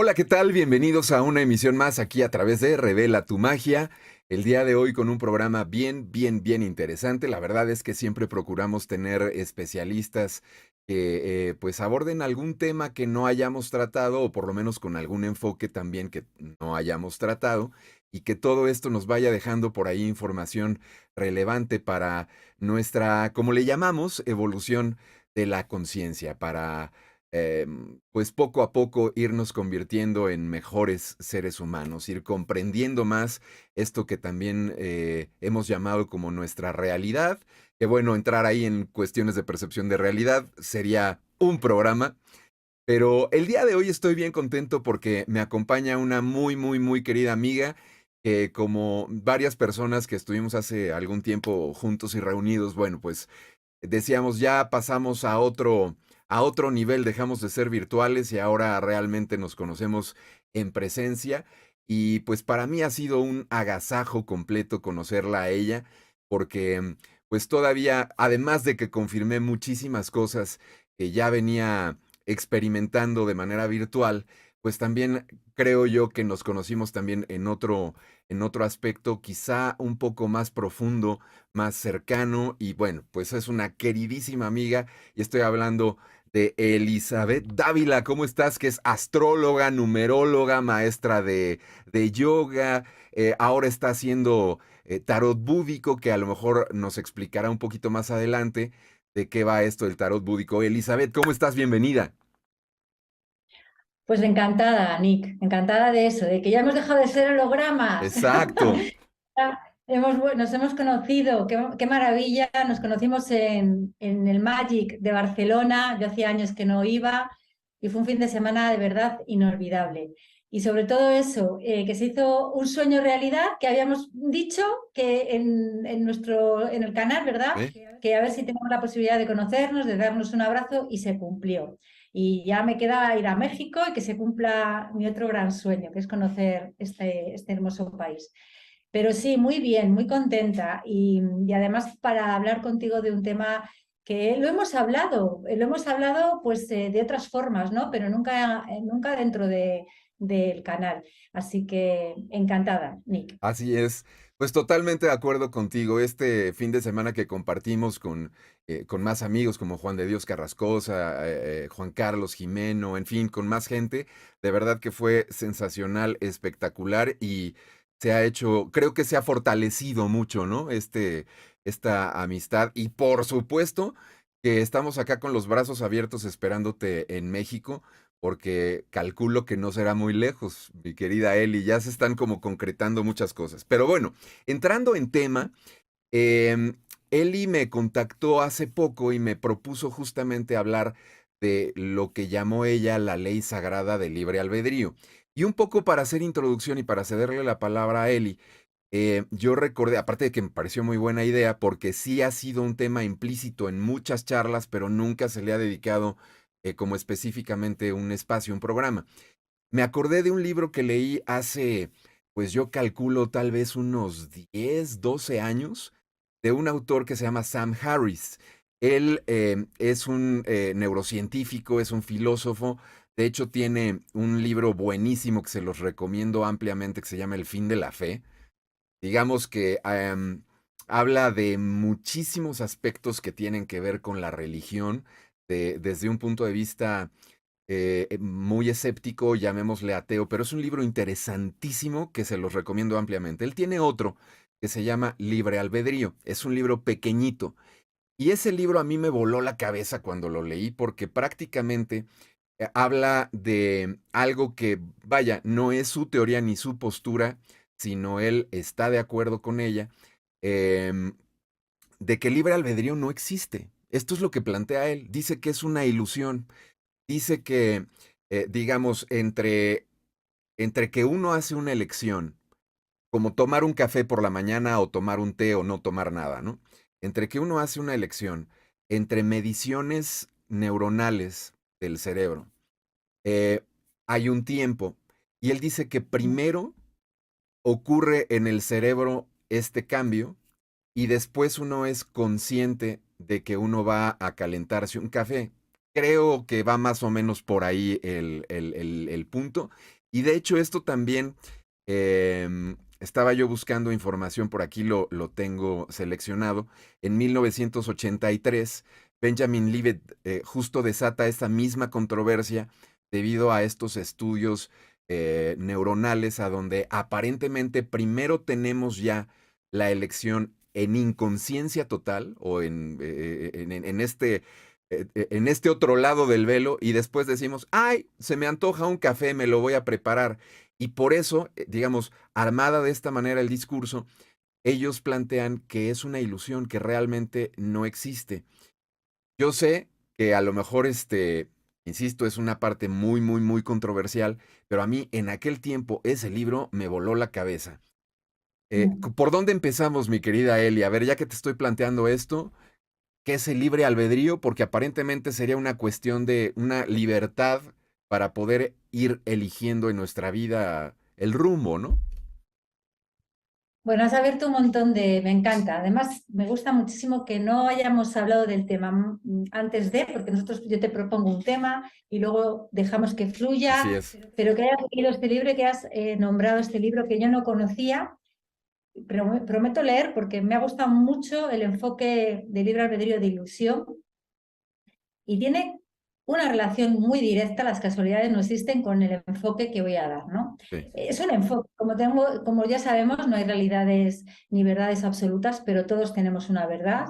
Hola, ¿qué tal? Bienvenidos a una emisión más aquí a través de Revela tu Magia. El día de hoy con un programa bien interesante. La verdad es que siempre procuramos tener especialistas que pues aborden algún tema que no hayamos tratado o por lo menos con algún enfoque también que no hayamos tratado y que todo esto nos vaya dejando por ahí información relevante para nuestra, como le llamamos, evolución de la conciencia, para pues poco a poco irnos convirtiendo en mejores seres humanos, ir comprendiendo más esto que también hemos llamado como nuestra realidad, que bueno, entrar ahí en cuestiones de percepción de realidad sería un programa, pero el día de hoy estoy bien contento porque me acompaña una muy querida amiga que como varias personas que estuvimos hace algún tiempo juntos y reunidos, bueno, pues decíamos, ya pasamos a otro nivel, dejamos de ser virtuales y ahora realmente nos conocemos en presencia. Y pues para mí ha sido un agasajo completo conocerla a ella, porque pues todavía, además de que confirmé muchísimas cosas que ya venía experimentando de manera virtual, pues también creo yo que nos conocimos también en otro aspecto, quizá un poco más profundo, más cercano y bueno, pues es una queridísima amiga y estoy hablando de Elizabeth Dávila. ¿Cómo estás? Que es astróloga, numeróloga, maestra de yoga, ahora está haciendo tarot búdico, que a lo mejor nos explicará un poquito más adelante de qué va esto del tarot búdico. Elizabeth, ¿cómo estás? Bienvenida. Pues encantada, Nick, encantada de eso, de que ya hemos dejado de ser hologramas. Exacto. Ya nos hemos conocido, qué maravilla. Nos conocimos en el Magic de Barcelona. Yo hacía años que no iba y fue un fin de semana de verdad inolvidable. Y sobre todo eso, que se hizo un sueño realidad, que habíamos dicho que en el canal, ¿verdad? ¿Eh? Que a ver si tenemos la posibilidad de conocernos, de darnos un abrazo y se cumplió. Y ya me queda ir a México y que se cumpla mi otro gran sueño, que es conocer este hermoso país. Pero sí, muy bien, muy contenta y además para hablar contigo de un tema que lo hemos hablado pues de otras formas, ¿no? Pero nunca dentro del canal. Así que encantada, Nick. Así es. Pues totalmente de acuerdo contigo. Este fin de semana que compartimos con más amigos como Juan de Dios Carrascosa, Juan Carlos Jimeno, en fin, con más gente, de verdad que fue sensacional, espectacular y se ha hecho, creo que se ha fortalecido mucho, ¿no? Esta amistad. Y por supuesto que estamos acá con los brazos abiertos esperándote en México porque calculo que no será muy lejos, mi querida Eli, ya se están como concretando muchas cosas. Pero bueno, entrando en tema, em, Eli me contactó hace poco y me propuso justamente hablar de lo que llamó ella la ley sagrada del libre albedrío. Y un poco para hacer introducción y para cederle la palabra a Eli, yo recordé, aparte de que me pareció muy buena idea, porque sí ha sido un tema implícito en muchas charlas, pero nunca se le ha dedicado como específicamente un espacio, un programa. Me acordé de un libro que leí hace, pues yo calculo tal vez unos 10, 12 años, de un autor que se llama Sam Harris. Él es un neurocientífico, es un filósofo. De hecho, tiene un libro buenísimo que se los recomiendo ampliamente, que se llama El fin de la fe. Digamos que habla de muchísimos aspectos que tienen que ver con la religión, desde un punto de vista muy escéptico, llamémosle ateo, pero es un libro interesantísimo que se los recomiendo ampliamente. Él tiene otro que se llama Libre Albedrío. Es un libro pequeñito. Y ese libro a mí me voló la cabeza cuando lo leí porque prácticamente habla de algo que, vaya, no es su teoría ni su postura, sino él está de acuerdo con ella, em, de que el libre albedrío no existe. Esto es lo que plantea él. Dice que es una ilusión. Dice que, digamos, entre que uno hace una elección, como tomar un café por la mañana o tomar un té o no tomar nada, ¿no? Entre que uno hace una elección, entre mediciones neuronales del cerebro, eh, hay un tiempo. Y él dice que primero ocurre en el cerebro este cambio y después uno es consciente de que uno va a calentarse un café. Creo que va más o menos por ahí el punto. Y de hecho esto también, estaba yo buscando información, por aquí lo tengo seleccionado. En 1983, Benjamin Libet justo desata esta misma controversia debido a estos estudios neuronales a donde aparentemente primero tenemos ya la elección en inconsciencia total o en este otro lado del velo y después decimos, ay, se me antoja un café, me lo voy a preparar. Y por eso, digamos, armada de esta manera el discurso, ellos plantean que es una ilusión, que realmente no existe. Yo sé que a lo mejor, insisto, es una parte muy, muy, muy controversial, pero a mí en aquel tiempo ese libro me voló la cabeza. Mm. ¿Por dónde empezamos, mi querida Eli? A ver, ya que te estoy planteando esto, ¿qué es el libre albedrío? Porque aparentemente sería una cuestión de una libertad para poder ir eligiendo en nuestra vida el rumbo, ¿no? Bueno, has abierto un montón de... Me encanta. Además, me gusta muchísimo que no hayamos hablado del tema antes de, porque nosotros yo te propongo un tema y luego dejamos que Así fluya, es. pero que hayas leído este libro y que has nombrado este libro que yo no conocía, pero prometo leer porque me ha gustado mucho el enfoque de libre albedrío de ilusión y tiene una relación muy directa, las casualidades no existen, con el enfoque que voy a dar, ¿no? Sí, Es un enfoque, como ya sabemos, no hay realidades ni verdades absolutas, pero todos tenemos una verdad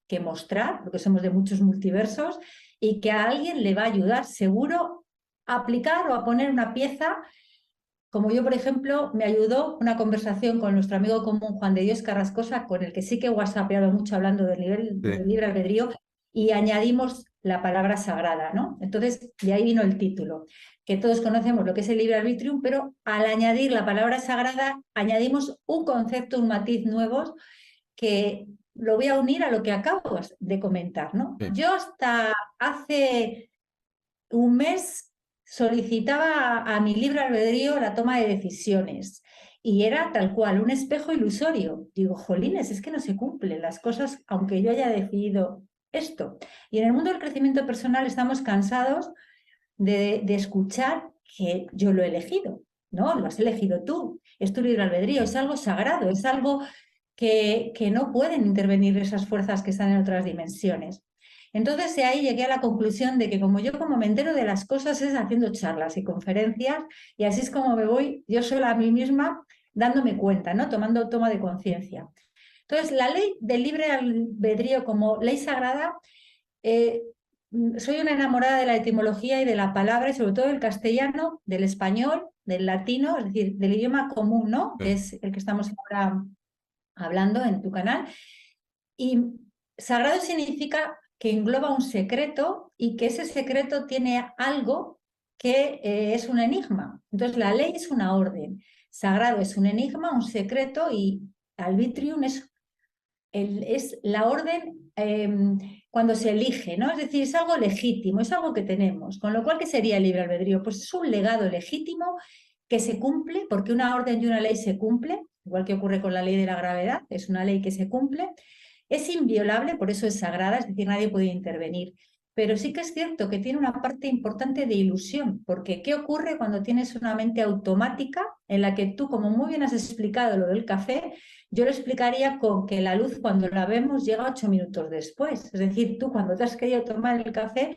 que mostrar, porque somos de muchos multiversos, y que a alguien le va a ayudar seguro a aplicar o a poner una pieza, como yo, por ejemplo, me ayudó una conversación con nuestro amigo común Juan de Dios Carrascosa, con el que sí que he whatsappeado mucho hablando del nivel sí, del libre albedrío, y añadimos la palabra sagrada, ¿no? Entonces, de ahí vino el título, que todos conocemos lo que es el libre arbitrium, pero al añadir la palabra sagrada, añadimos un concepto, un matiz nuevo que lo voy a unir a lo que acabo de comentar, ¿no? sí, Yo hasta hace un mes solicitaba a mi libre albedrío la toma de decisiones y era tal cual, un espejo ilusorio. Digo, jolines, es que no se cumplen las cosas aunque yo haya decidido esto. Y en el mundo del crecimiento personal estamos cansados de escuchar que yo lo he elegido. No, lo has elegido tú, es tu libre albedrío, sí. es algo sagrado, es algo que no pueden intervenir esas fuerzas que están en otras dimensiones. Entonces de ahí llegué a la conclusión de que como me entero de las cosas es haciendo charlas y conferencias y así es como me voy yo sola a mí misma dándome cuenta, ¿no? Tomando toma de conciencia. Entonces la ley del libre albedrío como ley sagrada, eh, soy una enamorada de la etimología y de la palabra y sobre todo del castellano, del español, del latino, es decir, del idioma común, ¿no? Que Sí. es el que estamos ahora hablando en tu canal. Y sagrado significa que engloba un secreto y que ese secreto tiene algo que es un enigma. Entonces la ley es una orden, sagrado es un enigma, un secreto y arbitrium es la orden cuando se elige, ¿no? Es decir, es algo legítimo, es algo que tenemos. Con lo cual, ¿qué sería el libre albedrío? Pues es un legado legítimo que se cumple, porque una orden y una ley se cumple, igual que ocurre con la ley de la gravedad, es una ley que se cumple, es inviolable, por eso es sagrada, es decir, nadie puede intervenir. Pero sí que es cierto que tiene una parte importante de ilusión, porque ¿qué ocurre cuando tienes una mente automática en la que tú, como muy bien has explicado lo del café, yo lo explicaría con que la luz cuando la vemos llega 8 minutos después? Es decir, tú cuando te has querido tomar el café,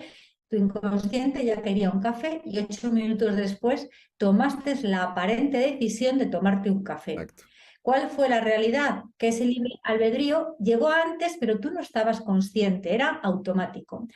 tu inconsciente ya quería un café y 8 minutos después tomaste la aparente decisión de tomarte un café. Exacto. ¿Cuál fue la realidad? Que ese libre albedrío llegó antes, pero tú no estabas consciente, era automático.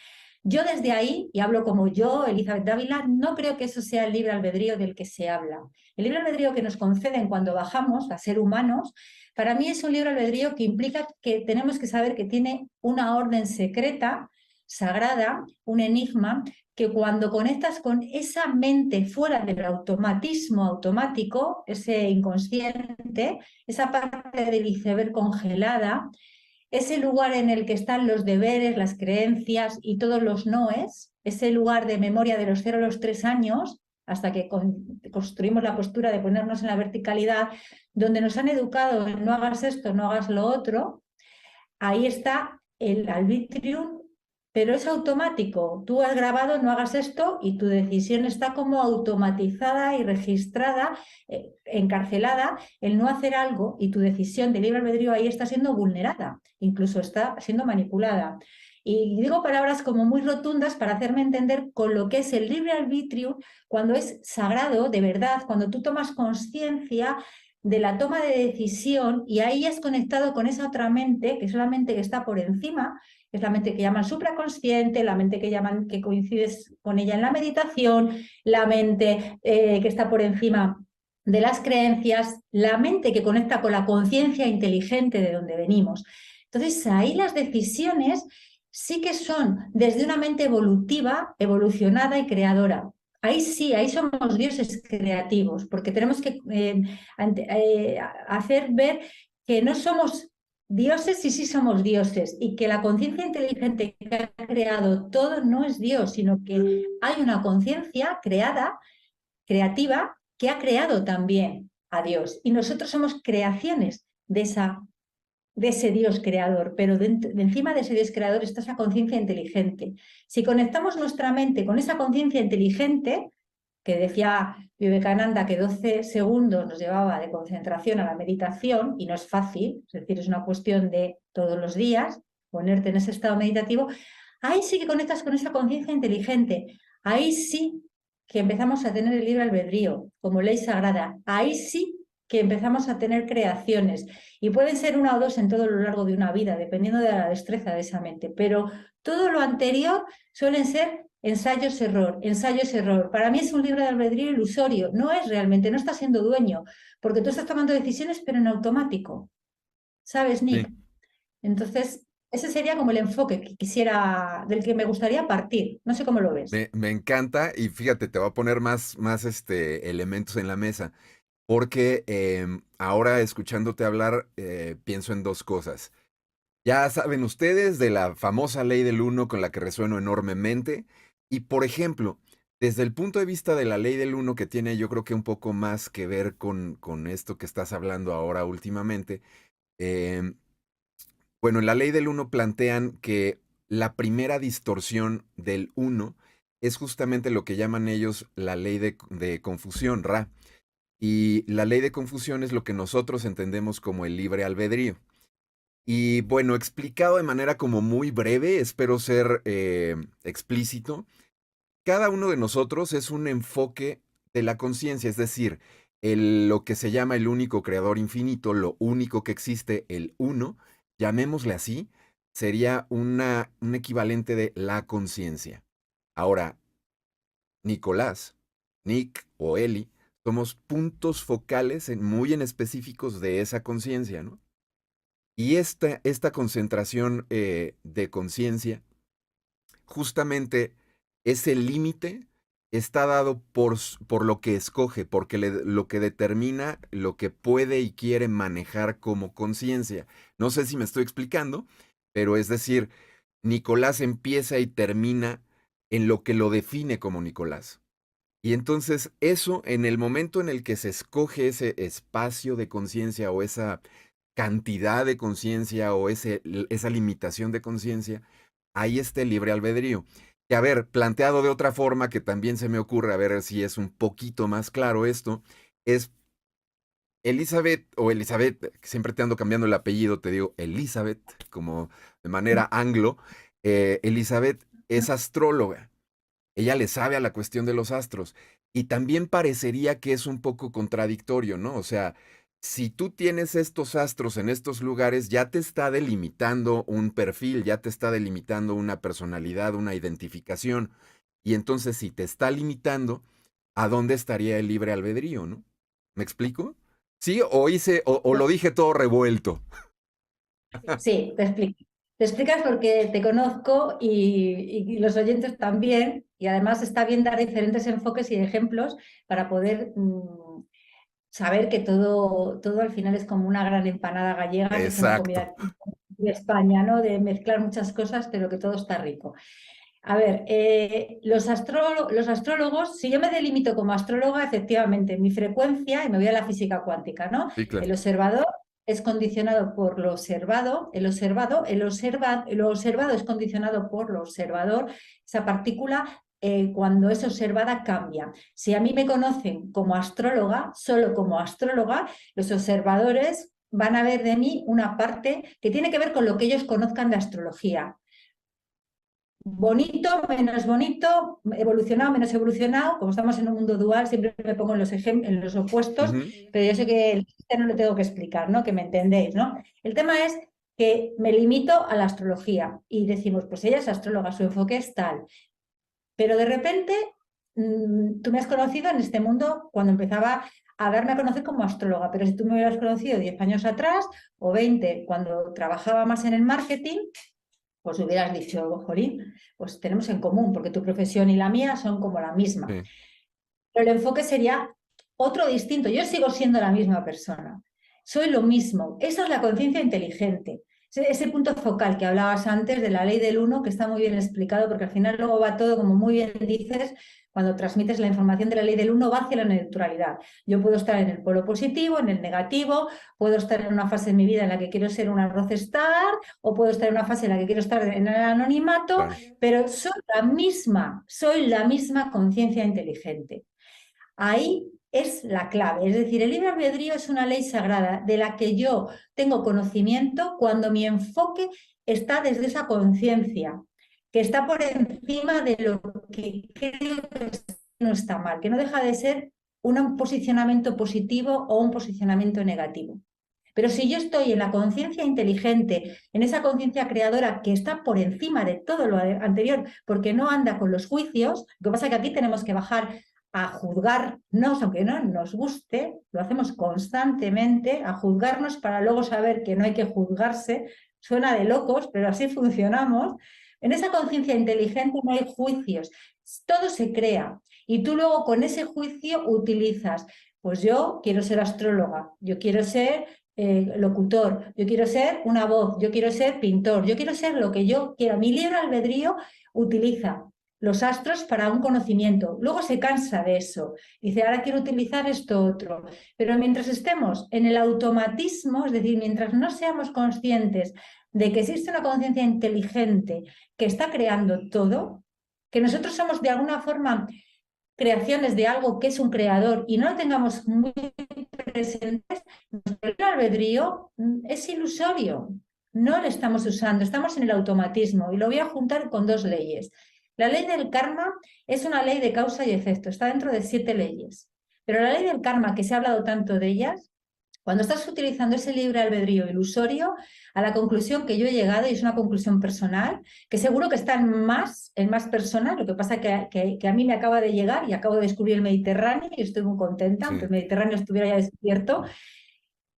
Yo desde ahí, y hablo como yo, Elizabeth Dávila, no creo que eso sea el libre albedrío del que se habla. El libre albedrío que nos conceden cuando bajamos a ser humanos, para mí es un libre albedrío que implica que tenemos que saber que tiene una orden secreta, sagrada, un enigma, que cuando conectas con esa mente fuera del automatismo automático, ese inconsciente, esa parte del iceberg congelada, ese lugar en el que están los deberes, las creencias y todos los noes, ese lugar de memoria de los 0 a los 3 años, hasta que construimos la postura de ponernos en la verticalidad, donde nos han educado en no hagas esto, no hagas lo otro, ahí está el arbitrium pero es automático. Tú has grabado, no hagas esto y tu decisión está como automatizada y registrada, encarcelada, el no hacer algo y tu decisión de libre albedrío ahí está siendo vulnerada, incluso está siendo manipulada. Y digo palabras como muy rotundas para hacerme entender con lo que es el libre arbitrio cuando es sagrado, de verdad, cuando tú tomas conciencia de la toma de decisión y ahí es conectado con esa otra mente, que es la mente que está por encima, es la mente que llaman supraconsciente, la mente que llaman que coincides con ella en la meditación, la mente que está por encima de las creencias, la mente que conecta con la conciencia inteligente de donde venimos. Entonces, ahí las decisiones sí que son desde una mente evolutiva, evolucionada y creadora. Ahí sí, ahí somos dioses creativos, porque tenemos que hacer ver que no somos dioses y sí somos dioses, y que la conciencia inteligente que ha creado todo no es Dios, sino que hay una conciencia creada, creativa, que ha creado también a Dios. Y nosotros somos creaciones de ese Dios creador, pero de encima de ese Dios creador está esa conciencia inteligente. Si conectamos nuestra mente con esa conciencia inteligente, que decía Vivekananda que 12 segundos nos llevaba de concentración a la meditación, y no es fácil, es decir, es una cuestión de todos los días ponerte en ese estado meditativo, ahí sí que conectas con esa conciencia inteligente, ahí sí que empezamos a tener el libre albedrío como ley sagrada, ahí sí que empezamos a tener creaciones, y pueden ser una o dos en todo lo largo de una vida, dependiendo de la destreza de esa mente, pero todo lo anterior suelen ser ensayos-error, ensayos-error. Para mí es un libre albedrío ilusorio, no es realmente, no estás siendo dueño, porque tú estás tomando decisiones pero en automático, ¿sabes, Sí. Nick? Entonces, ese sería como el enfoque que quisiera, del que me gustaría partir. No sé cómo lo ves. Me encanta y fíjate, te voy a poner más elementos en la mesa, porque ahora escuchándote hablar, pienso en dos cosas. Ya saben ustedes de la famosa ley del uno con la que resueno enormemente. Y por ejemplo, desde el punto de vista de la ley del uno, que tiene yo creo que un poco más que ver con esto que estás hablando ahora últimamente, em, bueno, en la ley del uno plantean que la primera distorsión del uno es justamente lo que llaman ellos la ley de confusión, Ra. Y la ley de confusión es lo que nosotros entendemos como el libre albedrío. Y bueno, explicado de manera como muy breve, espero ser explícito, cada uno de nosotros es un enfoque de la conciencia, es decir, lo que se llama el único creador infinito, lo único que existe, el uno, llamémosle así, sería un equivalente de la conciencia. Ahora, Nicolás, Nick o Eli, somos puntos focales muy en específicos de esa conciencia, ¿no? Y esta concentración de conciencia, justamente ese límite está dado por lo que escoge, porque lo que determina lo que puede y quiere manejar como conciencia. No sé si me estoy explicando, pero es decir, Nicolás empieza y termina en lo que lo define como Nicolás. Y entonces eso, en el momento en el que se escoge ese espacio de conciencia o esa cantidad de conciencia o esa limitación de conciencia, ahí está el libre albedrío. Que a ver, planteado de otra forma que también se me ocurre, a ver si es un poquito más claro esto, es Elizabeth o Elizabeth, siempre te ando cambiando el apellido, te digo Elizabeth, como de manera anglo, Elizabeth es astróloga. Ella le sabe a la cuestión de los astros. Y también parecería que es un poco contradictorio, ¿no? O sea, si tú tienes estos astros en estos lugares, ya te está delimitando un perfil, ya te está delimitando una personalidad, una identificación. Y entonces, si te está limitando, ¿a dónde estaría el libre albedrío, no? ¿Me explico? Sí, o lo dije todo revuelto. Sí, te explico. Te explicas porque te conozco y los oyentes también, y además está bien dar diferentes enfoques y ejemplos para poder saber que todo al final es como una gran empanada gallega, que es una Exacto. comida de España, ¿no? De mezclar muchas cosas, pero que todo está rico. A ver, los astrólogos, si yo me delimito como astróloga, efectivamente, mi frecuencia, y me voy a la física cuántica, ¿no? Sí, El claro. observador es condicionado por lo observado, lo observado es condicionado por lo observador, esa partícula cuando es observada cambia. Si a mí me conocen como astróloga, solo como astróloga, los observadores van a ver de mí una parte que tiene que ver con lo que ellos conozcan de astrología. Bonito, menos bonito, evolucionado, menos evolucionado. Como estamos en un mundo dual, siempre me pongo en los opuestos, pero yo sé que el chiste no lo tengo que explicar, ¿no? Que me entendéis, ¿no? El tema es que me limito a la astrología y decimos, pues ella es astróloga, su enfoque es tal. Pero de repente, tú me has conocido en este mundo cuando empezaba a darme a conocer como astróloga, pero si tú me hubieras conocido 10 años atrás o 20, cuando trabajaba más en el marketing, pues hubieras dicho, jolín, pues tenemos en común, porque tu profesión y la mía son como la misma. Sí. Pero el enfoque sería otro distinto. Yo sigo siendo la misma persona. Soy lo mismo. Esa es la conciencia inteligente. Ese punto focal que hablabas antes de la ley del uno, que está muy bien explicado, porque al final luego va todo, como muy bien dices, cuando transmites la información de la ley del uno, va hacia la neutralidad. Yo puedo estar en el polo positivo, en el negativo, puedo estar en una fase en mi vida en la que quiero ser una rockstar, o puedo estar en una fase en la que quiero estar en el anonimato, Claro. pero soy la misma conciencia inteligente. Ahí es la clave. Es decir, el libre albedrío es una ley sagrada de la que yo tengo conocimiento cuando mi enfoque está desde esa conciencia, que está por encima de lo que creo que no está mal, que no deja de ser un posicionamiento positivo o un posicionamiento negativo. Pero si yo estoy en la conciencia inteligente, en esa conciencia creadora que está por encima de todo lo anterior, porque no anda con los juicios, lo que pasa es que aquí tenemos que bajar a juzgarnos, aunque no nos guste, lo hacemos constantemente, a juzgarnos para luego saber que no hay que juzgarse. Suena de locos, pero así funcionamos. En esa conciencia inteligente no hay juicios, todo se crea y tú luego con ese juicio utilizas, pues yo quiero ser astróloga, yo quiero ser locutor, yo quiero ser una voz, yo quiero ser pintor, yo quiero ser lo que yo quiera. Mi libre albedrío utiliza los astros para un conocimiento. Luego se cansa de eso. Dice, ahora quiero utilizar esto otro. Pero mientras estemos en el automatismo, es decir, mientras no seamos conscientes de que existe una conciencia inteligente que está creando todo, que nosotros somos de alguna forma creaciones de algo que es un creador y no lo tengamos muy presentes, el albedrío es ilusorio. No lo estamos usando, estamos en el automatismo y lo voy a juntar con dos leyes. La ley del karma es una ley de causa y efecto, está dentro de 7 leyes. Pero la ley del karma, que se ha hablado tanto de ellas, cuando estás utilizando ese libre albedrío ilusorio, a la conclusión que yo he llegado, y es una conclusión personal, que seguro que está en más personas, lo que pasa que a mí me acaba de llegar y acabo de descubrir el Mediterráneo y estoy muy contenta, aunque el Mediterráneo estuviera ya despierto.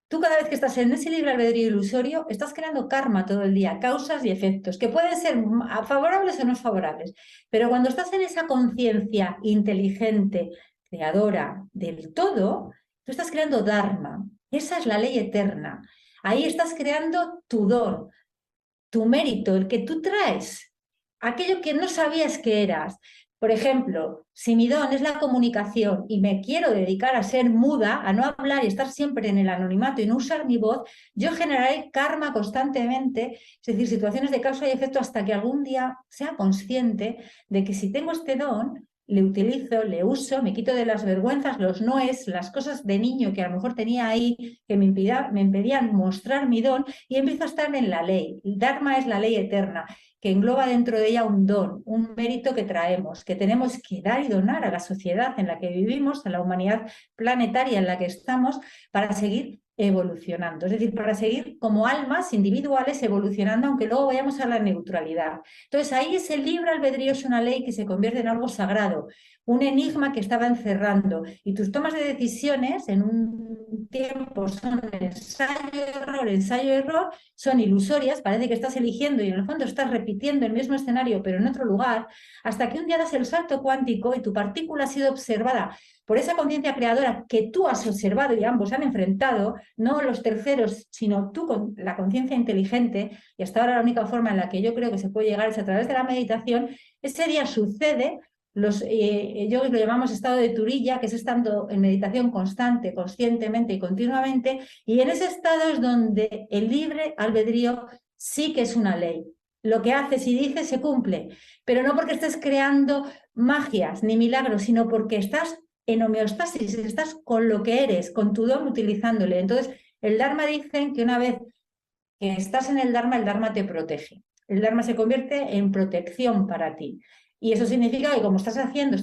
Tú cada vez que estás en ese libre albedrío ilusorio, estás creando karma todo el día, causas y efectos, que pueden ser favorables o no favorables. Pero cuando estás en esa conciencia inteligente, creadora del todo, tú estás creando dharma. Esa es la ley eterna. Ahí estás creando tu don, tu mérito, el que tú traes, aquello que no sabías que eras. Por ejemplo, si mi don es la comunicación y me quiero dedicar a ser muda, a no hablar y estar siempre en el anonimato y no usar mi voz, yo generaré karma constantemente, es decir, situaciones de causa y efecto hasta que algún día sea consciente de que si tengo este don, le utilizo, le uso, me quito de las vergüenzas, los noes, las cosas de niño que a lo mejor tenía ahí que me impedían mostrar mi don y empiezo a estar en la ley. El Dharma es la ley eterna que engloba dentro de ella un don, un mérito que traemos, que tenemos que dar y donar a la sociedad en la que vivimos, a la humanidad planetaria en la que estamos, para seguir evolucionando, es decir, para seguir como almas individuales evolucionando, aunque luego vayamos a la neutralidad. Entonces ahí ese libre albedrío es una ley que se convierte en algo sagrado, un enigma que estaba encerrando, y tus tomas de decisiones en un tiempo son ensayo-error, son ilusorias, parece que estás eligiendo y en el fondo estás repitiendo el mismo escenario pero en otro lugar, hasta que un día das el salto cuántico y tu partícula ha sido observada por esa conciencia creadora que tú has observado y ambos han enfrentado, no los terceros, sino tú con la conciencia inteligente, y hasta ahora la única forma en la que yo creo que se puede llegar es a través de la meditación. Ese día sucede Yo lo llamamos estado de Turilla, que es estando en meditación constante, conscientemente y continuamente, y en ese estado es donde el libre albedrío sí que es una ley. Lo que haces y dices se cumple, pero no porque estés creando magias ni milagros, sino porque estás en homeostasis, estás con lo que eres, con tu don utilizándole. Entonces, el Dharma dicen que una vez que estás en el Dharma te protege. El Dharma se convierte en protección para ti. Y eso significa que como estás haciendo,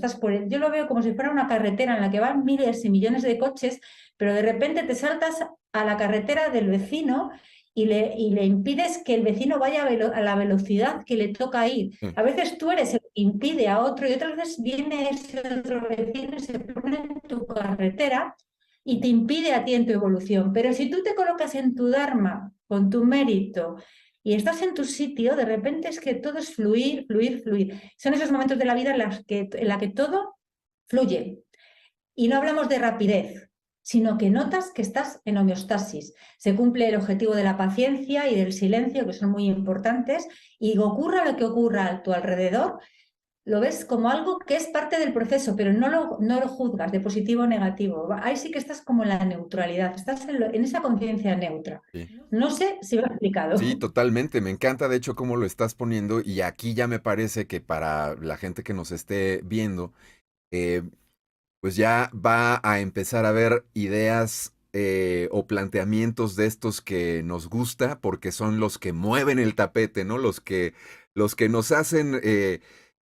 yo lo veo como si fuera una carretera en la que van miles y millones de coches, pero de repente te saltas a la carretera del vecino y le impides que el vecino vaya a la velocidad que le toca ir. Sí, A veces tú eres el que impide a otro y otras veces viene ese otro vecino y se pone en tu carretera y te impide a ti en tu evolución. Pero si tú te colocas en tu Dharma, con tu mérito, y estás en tu sitio, de repente es que todo es fluir, fluir, fluir. Son esos momentos de la vida en la que todo fluye. Y no hablamos de rapidez, sino que notas que estás en homeostasis. Se cumple el objetivo de la paciencia y del silencio, que son muy importantes, y ocurra lo que ocurra a tu alrededor, lo ves como algo que es parte del proceso, pero no lo juzgas de positivo o negativo. Ahí sí que estás como en la neutralidad, estás en esa conciencia neutra. sí. No sé si me he Sí, explicado. totalmente. Me encanta, de hecho, cómo lo estás poniendo. Y aquí ya me parece que para la gente que nos esté viendo, eh, pues ya va a empezar a ver ideas o planteamientos de estos que nos gusta, porque son los que mueven el tapete, ¿no? Los que nos hacen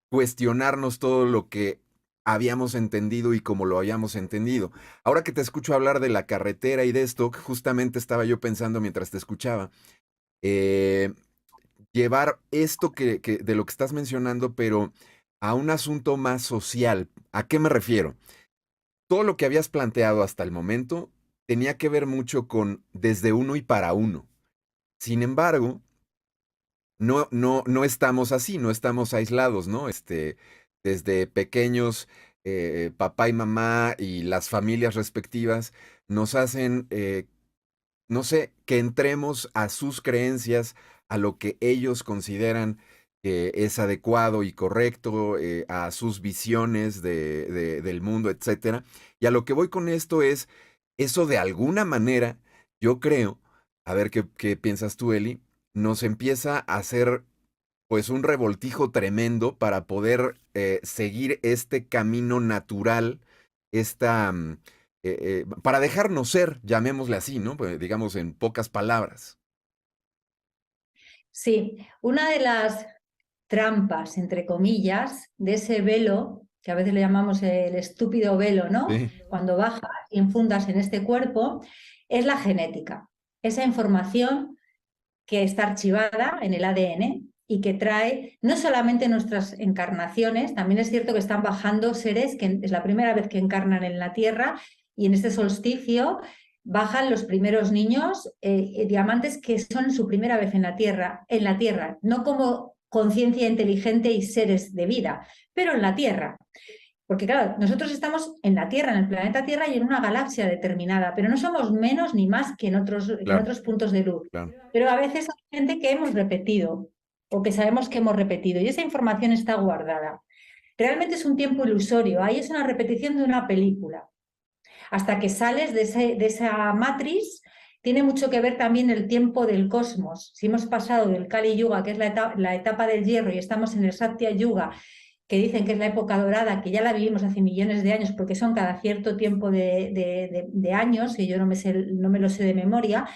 cuestionarnos todo lo que habíamos entendido y como lo habíamos entendido. Ahora que te escucho hablar de la carretera y de esto, justamente estaba yo pensando mientras te escuchaba, eh, llevar esto de lo que estás mencionando, pero a un asunto más social. ¿A qué me refiero? Todo lo que habías planteado hasta el momento tenía que ver mucho con desde uno y para uno. Sin embargo, no estamos así, no estamos aislados, ¿no? Desde pequeños, papá y mamá y las familias respectivas nos hacen, no sé, que entremos a sus creencias, a lo que ellos consideran que es adecuado y correcto, a sus visiones del mundo, etcétera. Y a lo que voy con esto es, eso de alguna manera, yo creo, a ver qué piensas tú, Eli, nos empieza a hacer pues un revoltijo tremendo para poder seguir este camino natural, esta, para dejarnos ser, llamémosle así, ¿no? Pues, digamos en pocas palabras. Sí, una de las trampas, entre comillas, de ese velo, que a veces le llamamos el estúpido velo, ¿no? Sí, Cuando bajas y infundas en este cuerpo, es la genética. Esa información que está archivada en el ADN y que trae no solamente nuestras encarnaciones, también es cierto que están bajando seres que es la primera vez que encarnan en la Tierra y en este solsticio bajan los primeros niños diamantes que son su primera vez en la Tierra, no como conciencia inteligente y seres de vida, pero en la Tierra. Porque claro, nosotros estamos en la Tierra, en el planeta Tierra y en una galaxia determinada, pero no somos menos ni más que en claro, otros puntos de luz. claro. Pero a veces hay gente que hemos repetido o que sabemos que hemos repetido y esa información está guardada. Realmente es un tiempo ilusorio, ahí es una repetición de una película. Hasta que sales de esa matriz, tiene mucho que ver también el tiempo del cosmos. Si hemos pasado del Kali Yuga, que es la etapa del hierro, y estamos en el Satya Yuga, que dicen que es la época dorada, que ya la vivimos hace millones de años, porque son cada cierto tiempo de años, y yo no me lo sé de memoria,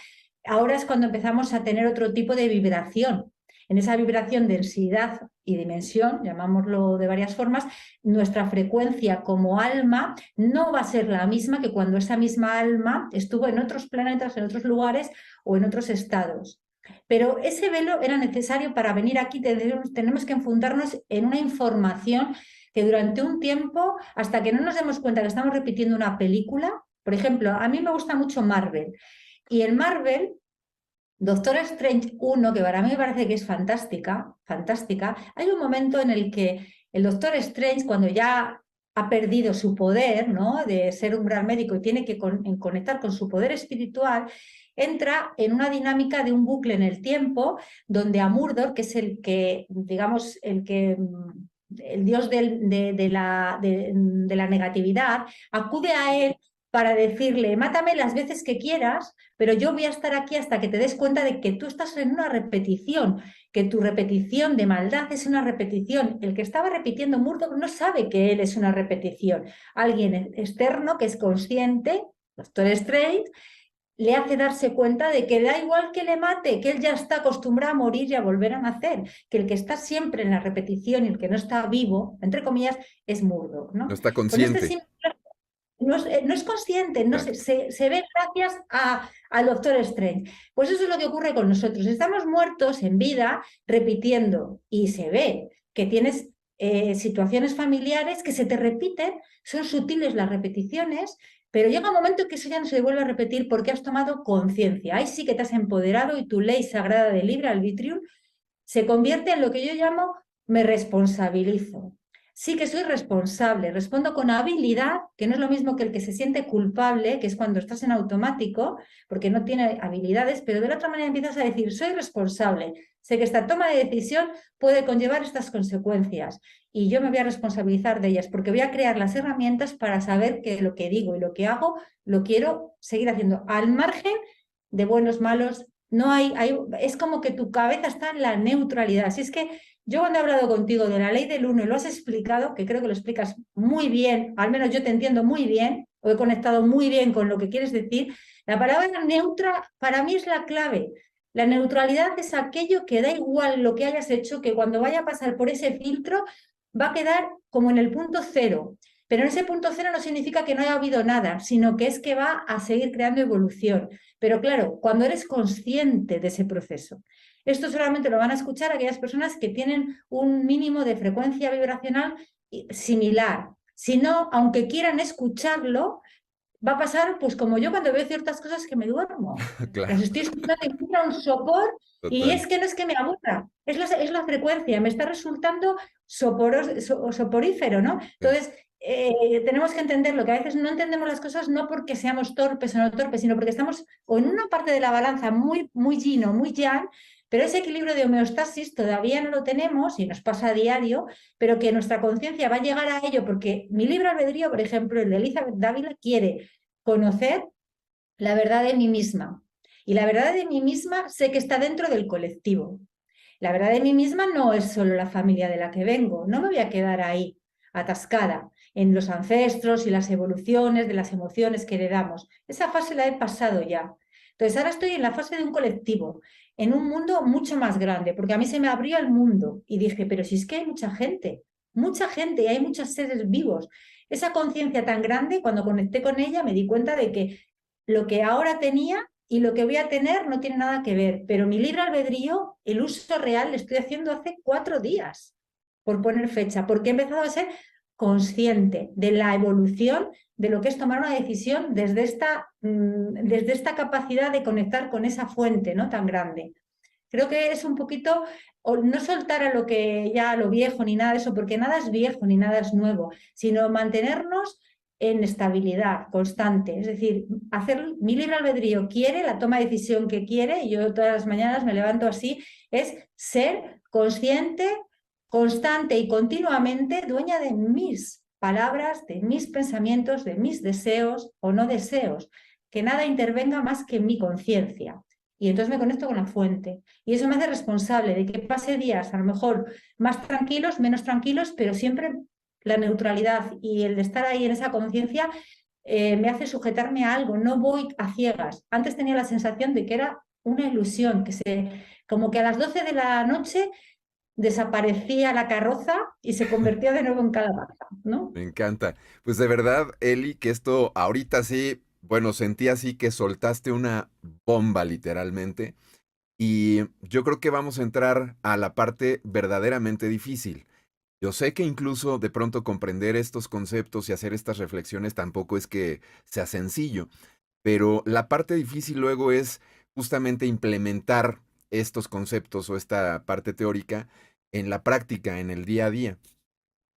ahora es cuando empezamos a tener otro tipo de vibración. En esa vibración, densidad y dimensión, llamámoslo de varias formas, nuestra frecuencia como alma no va a ser la misma que cuando esa misma alma estuvo en otros planetas, en otros lugares o en otros estados. Pero ese velo era necesario para venir aquí, tenemos que enfundarnos en una información que durante un tiempo, hasta que no nos demos cuenta que estamos repitiendo una película, por ejemplo, a mí me gusta mucho Marvel, y en Marvel Doctor Strange 1, que para mí me parece que es fantástica, fantástica, hay un momento en el que el Doctor Strange, cuando ya ha perdido su poder, ¿no?, de ser un gran médico y tiene que conectar con su poder espiritual, entra en una dinámica de un bucle en el tiempo donde a Murdoch, que es el que, digamos, el que el dios de la negatividad, acude a él para decirle, mátame las veces que quieras, pero yo voy a estar aquí hasta que te des cuenta de que tú estás en una repetición, que tu repetición de maldad es una repetición. El que estaba repitiendo Murdoch no sabe que él es una repetición. Alguien externo que es consciente, Doctor Strange, le hace darse cuenta de que da igual que le mate, que él ya está acostumbrado a morir y a volver a nacer, que el que está siempre en la repetición y el que no está vivo, entre comillas, es Murdoch, No ¿no? está Con este consciente. simple no es consciente, no Exacto. se ve gracias al Doctor Strange. Pues eso es lo que ocurre con nosotros. Estamos muertos en vida repitiendo y se ve que tienes situaciones familiares que se te repiten, son sutiles las repeticiones, pero llega un momento en que eso ya no se vuelve a repetir porque has tomado conciencia. Ahí sí que te has empoderado y tu ley sagrada de libre albedrío se convierte en lo que yo llamo me responsabilizo. Sí que soy responsable, respondo con habilidad, que no es lo mismo que el que se siente culpable, que es cuando estás en automático, porque no tiene habilidades, pero de la otra manera empiezas a decir, soy responsable, sé que esta toma de decisión puede conllevar estas consecuencias y yo me voy a responsabilizar de ellas, porque voy a crear las herramientas para saber que lo que digo y lo que hago lo quiero seguir haciendo, al margen de buenos, malos. No es como que tu cabeza está en la neutralidad. Si es que yo cuando he hablado contigo de la ley del uno y lo has explicado, que creo que lo explicas muy bien, al menos yo te entiendo muy bien, o he conectado muy bien con lo que quieres decir, la palabra neutra para mí es la clave. La neutralidad es aquello que da igual lo que hayas hecho, que cuando vaya a pasar por ese filtro va a quedar como en el punto cero. Pero en ese punto cero no significa que no haya habido nada, sino que es que va a seguir creando evolución. Pero claro, cuando eres consciente de ese proceso, esto solamente lo van a escuchar aquellas personas que tienen un mínimo de frecuencia vibracional similar. Si no, aunque quieran escucharlo, va a pasar pues como yo cuando veo ciertas cosas que me duermo. Las Claro, estoy escuchando y me entra un sopor y total. es que no es que me aburra, es la frecuencia, me está resultando soporífero, ¿no? Sí. Entonces, tenemos que entenderlo, que a veces no entendemos las cosas no porque seamos torpes o no torpes, sino porque estamos o en una parte de la balanza muy, muy yin o muy yang, pero ese equilibrio de homeostasis todavía no lo tenemos y nos pasa a diario, pero que nuestra conciencia va a llegar a ello porque mi libre albedrío, por ejemplo, el de Elizabeth Dávila, quiere conocer la verdad de mí misma. Y la verdad de mí misma sé que está dentro del colectivo. La verdad de mí misma no es solo la familia de la que vengo. No me voy a quedar ahí, atascada, en los ancestros y las evoluciones de las emociones que heredamos. Esa fase la he pasado ya. Entonces ahora estoy en la fase de un colectivo, en un mundo mucho más grande, porque a mí se me abrió el mundo y dije, pero si es que hay mucha gente y hay muchos seres vivos. Esa conciencia tan grande, cuando conecté con ella, me di cuenta de que lo que ahora tenía y lo que voy a tener no tiene nada que ver, pero mi libre albedrío, el uso real, lo estoy haciendo hace 4 días, por poner fecha, porque he empezado a ser consciente de la evolución de lo que es tomar una decisión desde esta capacidad de conectar con esa fuente, ¿no?, tan grande. Creo que es un poquito, no soltar a lo que ya a lo viejo ni nada de eso, porque nada es viejo ni nada es nuevo, sino mantenernos en estabilidad constante. Es decir, hacer mi libre albedrío quiere, la toma de decisión que quiere, y yo todas las mañanas me levanto así, es ser consciente, constante y continuamente dueña de mis palabras, de mis pensamientos, de mis deseos o no deseos, que nada intervenga más que mi conciencia. Y entonces me conecto con la fuente. Y eso me hace responsable de que pase días a lo mejor más tranquilos, menos tranquilos, pero siempre la neutralidad y el de estar ahí en esa conciencia me hace sujetarme a algo, no voy a ciegas. Antes tenía la sensación de que era una ilusión, como que a las 12 de la noche desaparecía la carroza y se convertía de nuevo en calabaza, ¿no? Me encanta. Pues de verdad, Eli, que esto ahorita sí, bueno, sentí así que soltaste una bomba literalmente. Y yo creo que vamos a entrar a la parte verdaderamente difícil. Yo sé que incluso de pronto comprender estos conceptos y hacer estas reflexiones tampoco es que sea sencillo, pero la parte difícil luego es justamente implementar estos conceptos o esta parte teórica en la práctica, en el día a día.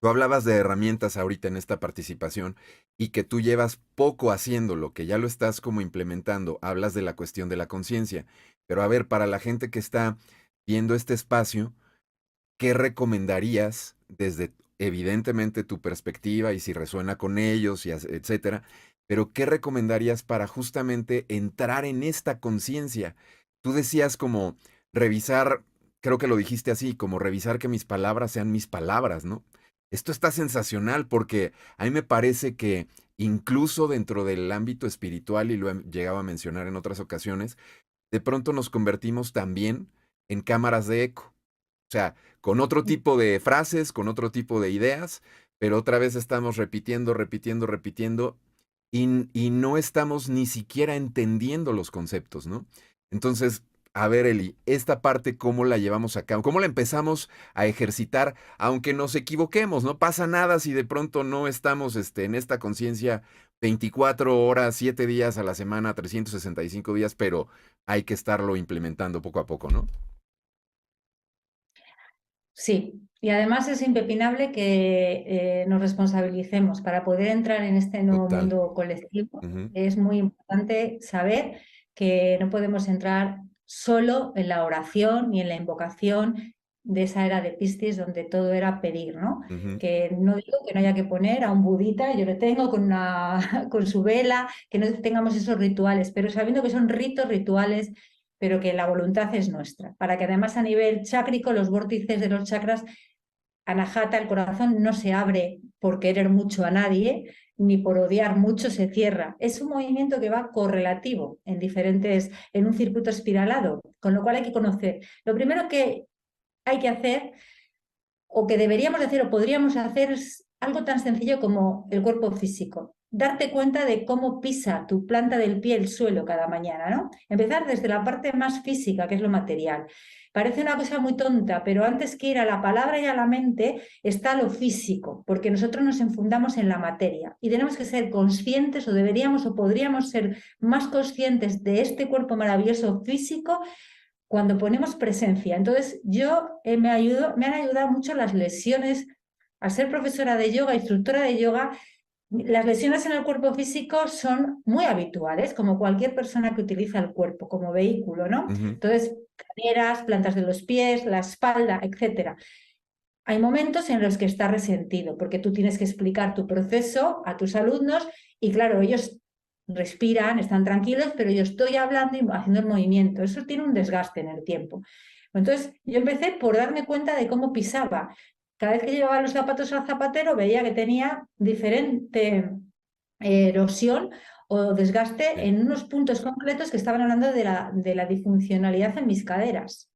Tú hablabas de herramientas ahorita en esta participación y que tú llevas poco haciéndolo, que ya lo estás como implementando. Hablas de la cuestión de la conciencia. Pero a ver, para la gente que está viendo este espacio, ¿qué recomendarías desde evidentemente tu perspectiva y si resuena con ellos y etcétera, pero ¿qué recomendarías para justamente entrar en esta conciencia? Tú decías como revisar, creo que lo dijiste así, como revisar que mis palabras sean mis palabras, ¿no? Esto está sensacional porque a mí me parece que incluso dentro del ámbito espiritual, y lo he llegado a mencionar en otras ocasiones, de pronto nos convertimos también en cámaras de eco. O sea, con otro tipo de frases, con otro tipo de ideas, pero otra vez estamos repitiendo, repitiendo, repitiendo y no estamos ni siquiera entendiendo los conceptos, ¿no? Entonces, a ver, Eli, esta parte, ¿cómo la llevamos a cabo? ¿Cómo la empezamos a ejercitar? Aunque nos equivoquemos, no pasa nada si de pronto no estamos en esta conciencia 24 horas, 7 días a la semana, 365 días, pero hay que estarlo implementando poco a poco, ¿no? Sí, y además es impepinable que nos responsabilicemos para poder entrar en este nuevo Total. mundo colectivo. Ujú, Es muy importante saber que no podemos entrar solo en la oración ni en la invocación de esa era de Piscis donde todo era pedir, ¿no? ujú, Que no digo que no haya que poner a un budita, yo lo tengo con, con su vela, que no tengamos esos rituales, pero sabiendo que son ritos rituales pero que la voluntad es nuestra, para que además a nivel chácrico los vórtices de los chakras, anahata, el corazón no se abre por querer mucho a nadie, ni por odiar mucho se cierra. Es un movimiento que va correlativo en diferentes, en un circuito espiralado, con lo cual hay que conocer. Lo primero que hay que hacer, o que deberíamos hacer o podríamos hacer, es algo tan sencillo como el cuerpo físico. Darte cuenta de cómo pisa tu planta del pie el suelo cada mañana, ¿no? Empezar desde la parte más física, que es lo material. Parece una cosa muy tonta, pero antes que ir a la palabra y a la mente está lo físico, porque nosotros nos enfundamos en la materia y tenemos que ser conscientes, o deberíamos o podríamos ser más conscientes de este cuerpo maravilloso físico cuando ponemos presencia. Entonces, yo me han ayudado mucho las lesiones. Al ser profesora de yoga, instructora de yoga, las lesiones en el cuerpo físico son muy habituales, como cualquier persona que utiliza el cuerpo como vehículo, ¿no? ujú. Entonces, caderas, plantas de los pies, la espalda, etcétera. Hay momentos en los que está resentido, porque tú tienes que explicar tu proceso a tus alumnos y claro, ellos respiran, están tranquilos, pero yo estoy hablando y haciendo el movimiento. Eso tiene un desgaste en el tiempo. Entonces, yo empecé por darme cuenta de cómo pisaba. Cada vez que llevaba los zapatos al zapatero veía que tenía diferente erosión o desgaste Sí. en unos puntos concretos que estaban hablando de la disfuncionalidad en mis caderas.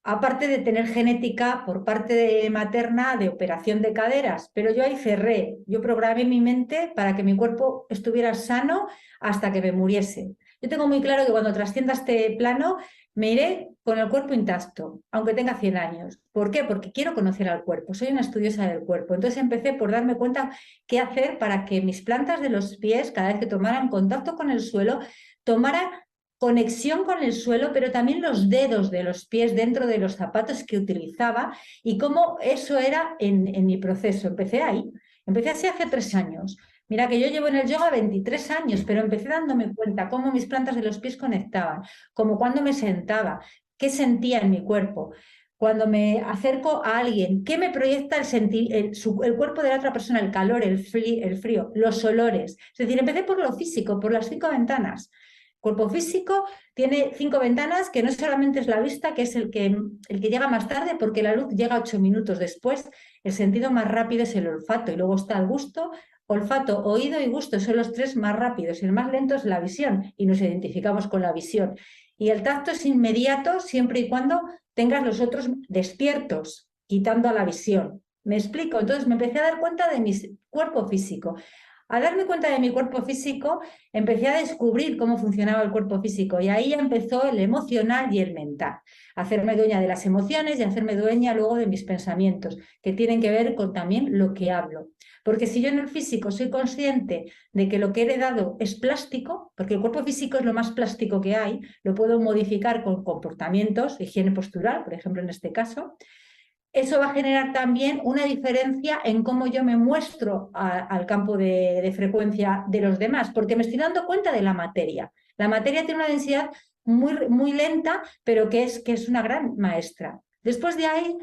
Aparte de tener genética por parte de materna de operación de caderas, pero yo ahí cerré, yo programé mi mente para que mi cuerpo estuviera sano hasta que me muriese. Yo tengo muy claro que cuando trascienda este plano me iré con el cuerpo intacto, aunque tenga 100 años. ¿Por qué? Porque quiero conocer al cuerpo, soy una estudiosa del cuerpo. Entonces empecé por darme cuenta qué hacer para que mis plantas de los pies, cada vez que tomaran contacto con el suelo, tomaran conexión con el suelo, pero también los dedos de los pies dentro de los zapatos que utilizaba y cómo eso era en mi proceso. Empecé ahí, empecé así hace 3 años. Mira que yo llevo en el yoga 23 años, Sí. pero empecé dándome cuenta cómo mis plantas de los pies conectaban, como cuando me sentaba, qué sentía en mi cuerpo. Cuando me acerco a alguien, ¿qué me proyecta el cuerpo de la otra persona, el calor, el frío, los olores? Es decir, empecé por lo físico, por las 5 ventanas. Cuerpo físico tiene 5 ventanas, que no solamente es la vista, que es el que llega más tarde, porque la luz llega 8 minutos después. El sentido más rápido es el olfato, y luego está el gusto. Olfato, oído y gusto son los tres más rápidos, y el más lento es la visión, y nos identificamos con la visión. Y el tacto es inmediato siempre y cuando tengas los otros despiertos, quitando a la visión. ¿Me explico? Entonces me empecé a dar cuenta de mi cuerpo físico. Al darme cuenta de mi cuerpo físico, empecé a descubrir cómo funcionaba el cuerpo físico y ahí empezó el emocional y el mental. Hacerme dueña de las emociones y hacerme dueña luego de mis pensamientos, que tienen que ver con también lo que hablo. Porque si yo en el físico soy consciente de que lo que he heredado es plástico, porque el cuerpo físico es lo más plástico que hay, lo puedo modificar con comportamientos, higiene postural, por ejemplo, en este caso, eso va a generar también una diferencia en cómo yo me muestro al campo de frecuencia de los demás, porque me estoy dando cuenta de la materia. La materia tiene una densidad muy, muy lenta, pero que es una gran maestra. Después de ahí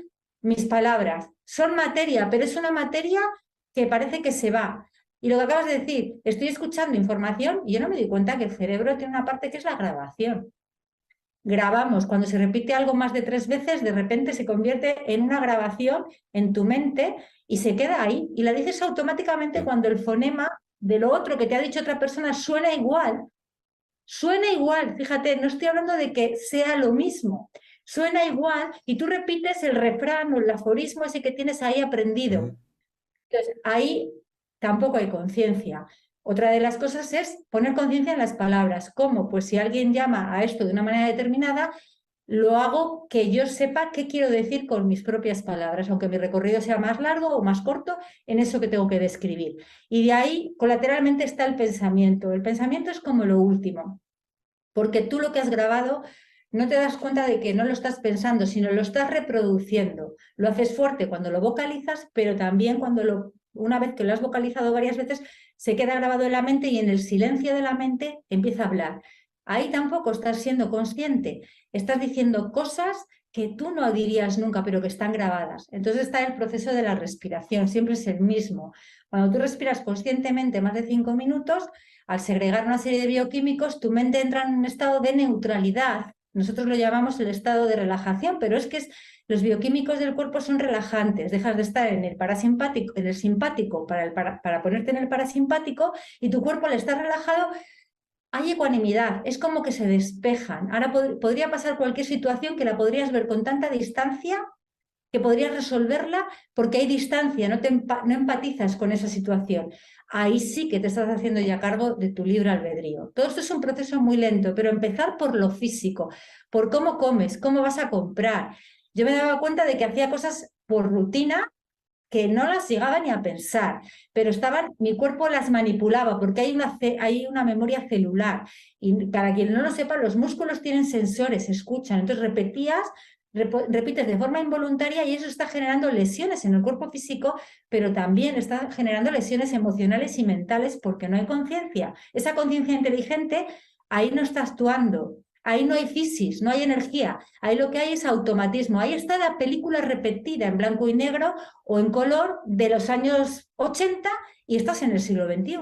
mis palabras. Son materia, pero es una materia que parece que se va. Y lo que acabas de decir, estoy escuchando información y yo no me doy cuenta que el cerebro tiene una parte que es la grabación. Grabamos, cuando se repite algo más de 3 veces, de repente se convierte en una grabación en tu mente y se queda ahí. Y la dices automáticamente Sí. cuando el fonema de lo otro que te ha dicho otra persona suena igual. Suena igual, fíjate, no estoy hablando de que sea lo mismo. Suena igual y tú repites el refrán o el aforismo ese que tienes ahí Ujú, aprendido. Entonces, ahí tampoco hay conciencia. Otra de las cosas es poner conciencia en las palabras. ¿Cómo? Pues si alguien llama a esto de una manera determinada, lo hago que yo sepa qué quiero decir con mis propias palabras, aunque mi recorrido sea más largo o más corto en eso que tengo que describir. Y de ahí, colateralmente, está el pensamiento. El pensamiento es como lo último, porque tú lo que has grabado no te das cuenta de que no lo estás pensando, sino lo estás reproduciendo. Lo haces fuerte cuando lo vocalizas, pero también una vez que lo has vocalizado varias veces, se queda grabado en la mente y en el silencio de la mente empieza a hablar. Ahí tampoco estás siendo consciente, estás diciendo cosas que tú no dirías nunca, pero que están grabadas. Entonces está el proceso de la respiración, siempre es el mismo. Cuando tú respiras conscientemente más de 5 minutos, al segregar una serie de bioquímicos, tu mente entra en un estado de neutralidad. Nosotros lo llamamos el estado de relajación, pero es que los bioquímicos del cuerpo son relajantes. Dejas de estar en el parasimpático, en el simpático para ponerte en el parasimpático y tu cuerpo al estar relajado hay ecuanimidad, es como que se despejan. Ahora podría pasar cualquier situación que la podrías ver con tanta distancia que podrías resolverla porque hay distancia, no empatizas con esa situación. Ahí sí que te estás haciendo ya cargo de tu libre albedrío. Todo esto es un proceso muy lento, pero empezar por lo físico, por cómo comes, cómo vas a comprar. Yo me daba cuenta de que hacía cosas por rutina que no las llegaba ni a pensar, pero mi cuerpo las manipulaba porque hay una memoria celular. Y para quien no lo sepa, los músculos tienen sensores, escuchan. Entonces repites de forma involuntaria y eso está generando lesiones en el cuerpo físico, pero también está generando lesiones emocionales y mentales porque no hay conciencia. Esa conciencia inteligente ahí no está actuando. Ahí no hay fisis, no hay energía, ahí lo que hay es automatismo. Ahí está la película repetida en blanco y negro o en color de los años 80 y estás en el siglo XXI.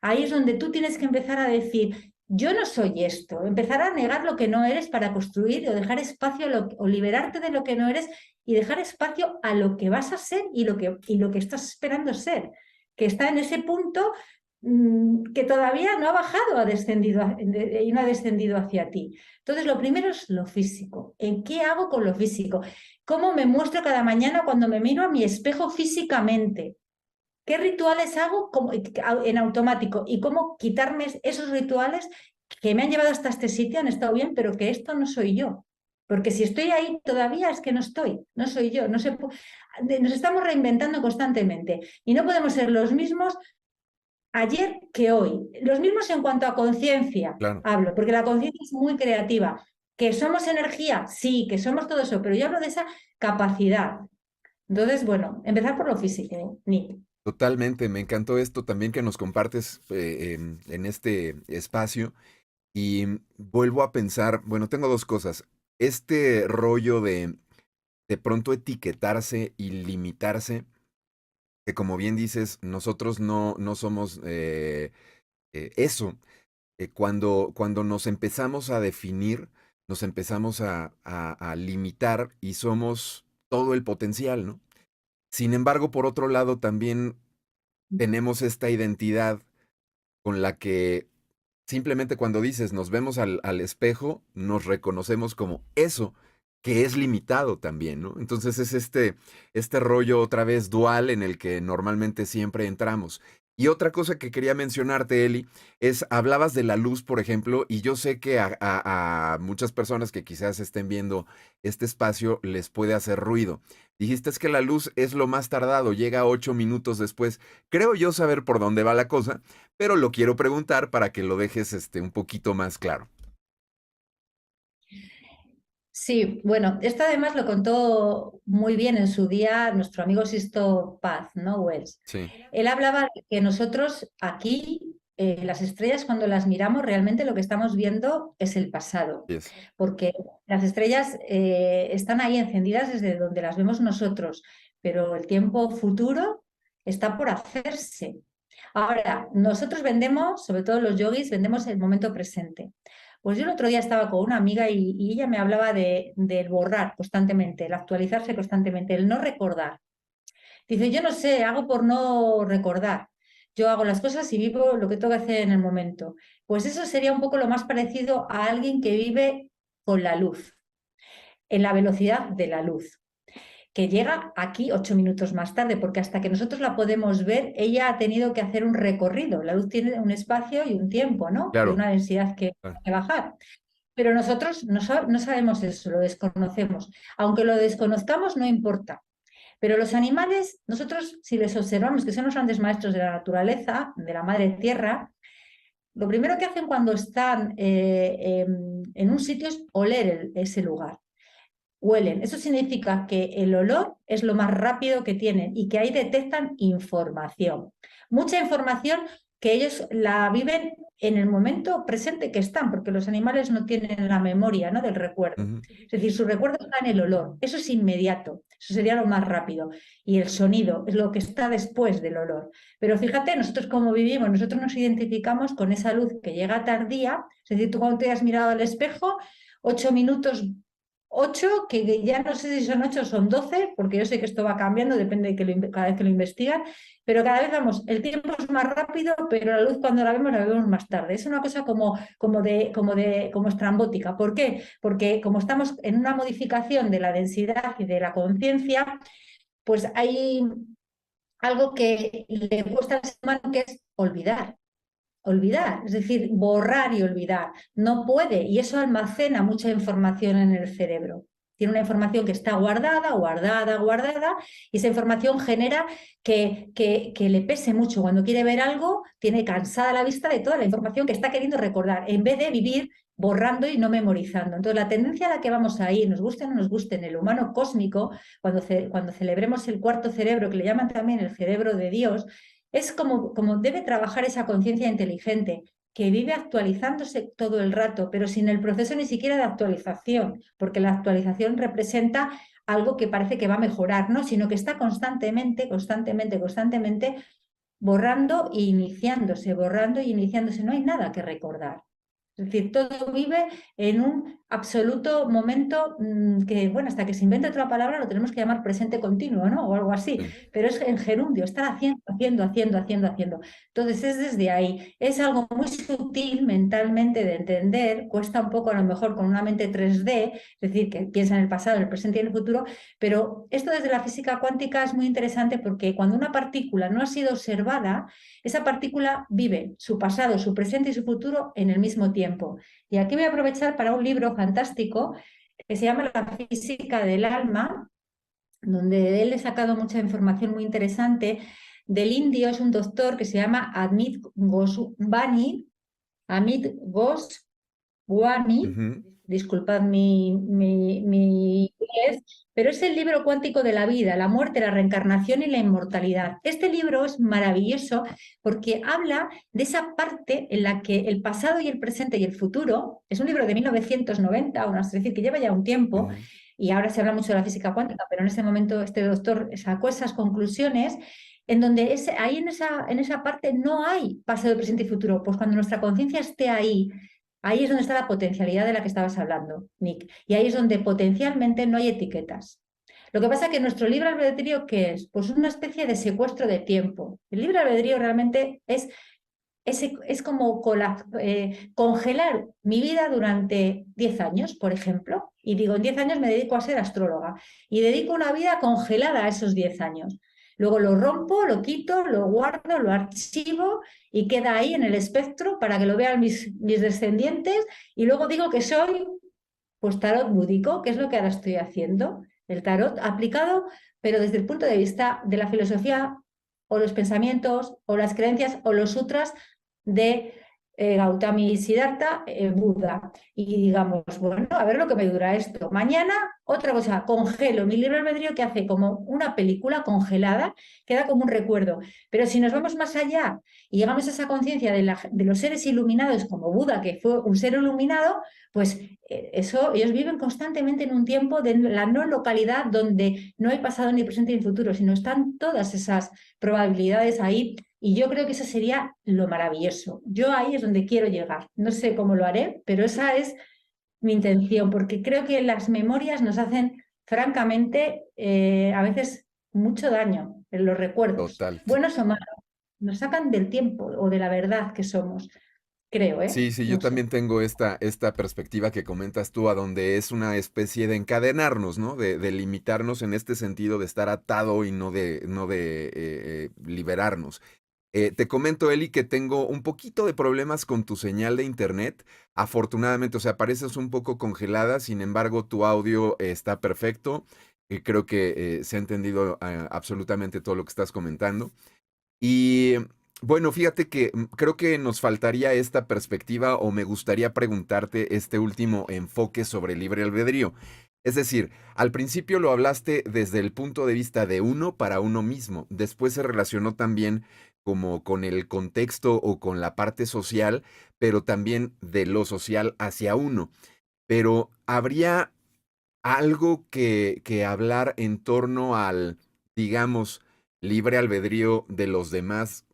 Ahí es donde tú tienes que empezar a decir, yo no soy esto, empezar a negar lo que no eres para construir o dejar espacio o liberarte de lo que no eres y dejar espacio a lo que vas a ser y lo que estás esperando ser, que está en ese punto que todavía no ha bajado y no ha descendido hacia ti. Entonces, lo primero es lo físico. ¿En qué hago con lo físico? ¿Cómo me muestro cada mañana cuando me miro a mi espejo físicamente? ¿Qué rituales hago en automático? ¿Y cómo quitarme esos rituales que me han llevado hasta este sitio, han estado bien, pero que esto no soy yo? Porque si estoy ahí todavía es que no estoy, no soy yo. Nos estamos reinventando constantemente y no podemos ser los mismos ayer que hoy. Los mismos en cuanto a conciencia, claro. hablo, porque la conciencia es muy creativa. ¿Que somos energía? Sí, que somos todo eso, pero yo hablo de esa capacidad. Entonces, bueno, empezar por lo físico, Nick. Totalmente, me encantó esto también que nos compartes en este espacio y vuelvo a pensar, bueno, tengo dos cosas. Este rollo de pronto etiquetarse y limitarse, que como bien dices, nosotros no somos eso. Cuando nos empezamos a definir, nos empezamos a limitar y somos todo el potencial, ¿no? Sin embargo, por otro lado, también tenemos esta identidad con la que simplemente cuando dices nos vemos al espejo, nos reconocemos como eso, que es limitado también, ¿no? Entonces es este rollo otra vez dual en el que normalmente siempre entramos. Y otra cosa que quería mencionarte, Eli, es, hablabas de la luz, por ejemplo, y yo sé que a muchas personas que quizás estén viendo este espacio les puede hacer ruido. Dijiste es que la luz es lo más tardado, llega 8 minutos después. Creo yo saber por dónde va la cosa, pero lo quiero preguntar para que lo dejes un poquito más claro. Sí, bueno, esto además lo contó muy bien en su día nuestro amigo Sisto Paz, ¿no? Wells. Sí, Él hablaba de que nosotros aquí las estrellas cuando las miramos realmente lo que estamos viendo es el pasado, Yes. porque las estrellas están ahí encendidas desde donde las vemos nosotros, pero el tiempo futuro está por hacerse. Ahora, nosotros vendemos, sobre todo los yogis, vendemos el momento presente. Pues yo el otro día estaba con una amiga y ella me hablaba del borrar constantemente, el actualizarse constantemente, el no recordar. Dice, yo no sé, hago por no recordar. Yo hago las cosas y vivo lo que tengo que hacer en el momento. Pues eso sería un poco lo más parecido a alguien que vive con la luz, en la velocidad de la luz, que llega aquí 8 minutos más tarde, porque hasta que nosotros la podemos ver, ella ha tenido que hacer un recorrido. La luz tiene un espacio y un tiempo, ¿no? Y Claro, una densidad claro. que bajar. Pero nosotros no sabemos eso, lo desconocemos. Aunque lo desconozcamos, no importa. Pero los animales, nosotros si les observamos, que son los grandes maestros de la naturaleza, de la madre tierra, lo primero que hacen cuando están en un sitio es oler ese lugar. Huelen. Eso significa que el olor es lo más rápido que tienen y que ahí detectan información. Mucha información que ellos la viven en el momento presente que están, porque los animales no tienen la memoria, ¿no?, del recuerdo. Ujú. Es decir, su recuerdo está en el olor. Eso es inmediato. Eso sería lo más rápido. Y el sonido es lo que está después del olor. Pero fíjate, nosotros como vivimos, nosotros nos identificamos con esa luz que llega tardía. Es decir, tú cuando te has mirado al espejo, 8 minutos 8, que ya no sé si son 8 o son 12, porque yo sé que esto va cambiando, depende de que cada vez que lo investigan, pero cada vez vamos, el tiempo es más rápido, pero la luz cuando la vemos más tarde. Es una cosa como estrambótica. ¿Por qué? Porque como estamos en una modificación de la densidad y de la conciencia, pues hay algo que le cuesta al ser humano, que es olvidar, es decir, borrar y olvidar. No puede, y eso almacena mucha información en el cerebro. Tiene una información que está guardada, guardada, guardada, y esa información genera que le pese mucho. Cuando quiere ver algo, tiene cansada la vista de toda la información que está queriendo recordar, en vez de vivir borrando y no memorizando. Entonces, la tendencia a la que vamos a ir, nos guste o no nos guste, en el humano cósmico, cuando celebremos el cuarto cerebro, que le llaman también el cerebro de Dios, es como debe trabajar esa conciencia inteligente, que vive actualizándose todo el rato, pero sin el proceso ni siquiera de actualización, porque la actualización representa algo que parece que va a mejorar, ¿no? Sino que está constantemente, constantemente, constantemente borrando y iniciándose. No hay nada que recordar. Es decir, todo vive en un absoluto momento que, bueno, hasta que se invente otra palabra lo tenemos que llamar presente continuo, ¿no? O algo así. Sí. Pero es en gerundio, estar haciendo, haciendo, haciendo, haciendo, haciendo. Entonces es desde ahí. Es algo muy sutil mentalmente de entender, cuesta un poco a lo mejor con una mente 3D, es decir, que piensa en el pasado, en el presente y en el futuro, pero esto desde la física cuántica es muy interesante porque cuando una partícula no ha sido observada, esa partícula vive su pasado, su presente y su futuro en el mismo tiempo. Y aquí voy a aprovechar para un libro fantástico que se llama La física del alma, donde de él he sacado mucha información muy interesante. Del indio es un doctor que se llama Amit Goswami, Ujú. disculpad mi inglés, pero es el libro cuántico de la vida, la muerte, la reencarnación y la inmortalidad. Este libro es maravilloso porque habla de esa parte en la que el pasado y el presente y el futuro, es un libro de 1990, es decir, que lleva ya un tiempo, Ujú. y ahora se habla mucho de la física cuántica, pero en ese momento este doctor sacó esas conclusiones en donde ahí en esa parte no hay pasado, presente y futuro. Pues cuando nuestra conciencia esté ahí, ahí es donde está la potencialidad de la que estabas hablando, Nick. Y ahí es donde potencialmente no hay etiquetas. Lo que pasa es que nuestro libre albedrío, ¿qué es? Pues una especie de secuestro de tiempo. El libre albedrío realmente es como congelar mi vida durante 10 años, por ejemplo. Y digo, en 10 años me dedico a ser astróloga. Y dedico una vida congelada a esos 10 años. Luego lo rompo, lo quito, lo guardo, lo archivo y queda ahí en el espectro para que lo vean mis descendientes. Y luego digo que soy, pues, tarot búdico, que es lo que ahora estoy haciendo. El tarot aplicado, pero desde el punto de vista de la filosofía o los pensamientos o las creencias o los sutras de Gautami Siddhartha, Buda, y digamos, bueno, a ver lo que me dura esto. Mañana, otra cosa, congelo mi libre albedrío que hace como una película congelada, queda como un recuerdo. Pero si nos vamos más allá y llegamos a esa conciencia de los seres iluminados como Buda, que fue un ser iluminado, pues eso, ellos viven constantemente en un tiempo de la no localidad donde no hay pasado ni presente ni futuro, sino están todas esas probabilidades ahí y yo creo que eso sería lo maravilloso. Yo ahí es donde quiero llegar. No sé cómo lo haré, pero esa es mi intención, porque creo que las memorias nos hacen, francamente, a veces mucho daño en los recuerdos, Total. buenos o malos. Nos sacan del tiempo o de la verdad que somos, creo, ¿eh? Sí, sí, yo No sé. también tengo esta perspectiva que comentas tú, a donde es una especie de encadenarnos, ¿no? De limitarnos en este sentido de estar atado y no de liberarnos. Te comento, Eli, que tengo un poquito de problemas con tu señal de internet. Afortunadamente, o sea, pareces un poco congelada, sin embargo, tu audio está perfecto. Creo que se ha entendido absolutamente todo lo que estás comentando. Y bueno, fíjate que creo que nos faltaría esta perspectiva o me gustaría preguntarte este último enfoque sobre el libre albedrío. Es decir, al principio lo hablaste desde el punto de vista de uno para uno mismo, después se relacionó también como con el contexto o con la parte social, pero también de lo social hacia uno. Pero ¿habría algo que hablar en torno al, digamos, libre albedrío de los demás,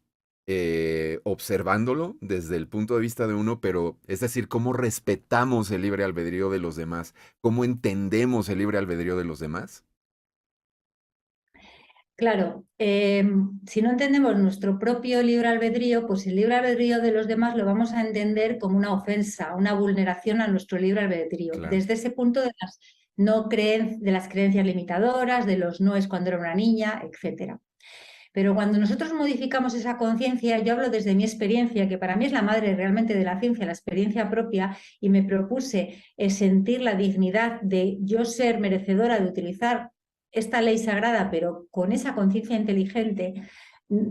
observándolo desde el punto de vista de uno, pero es decir, cómo respetamos el libre albedrío de los demás, cómo entendemos el libre albedrío de los demás? Claro, si no entendemos nuestro propio libre albedrío, pues el libre albedrío de los demás lo vamos a entender como una ofensa, una vulneración a nuestro libre albedrío. Claro, Desde ese punto de las, no de las creencias limitadoras, de los noes cuando era una niña, etcétera. Pero cuando nosotros modificamos esa conciencia, yo hablo desde mi experiencia, que para mí es la madre realmente de la ciencia, la experiencia propia, y me propuse sentir la dignidad de yo ser merecedora de utilizar esta ley sagrada, pero con esa conciencia inteligente,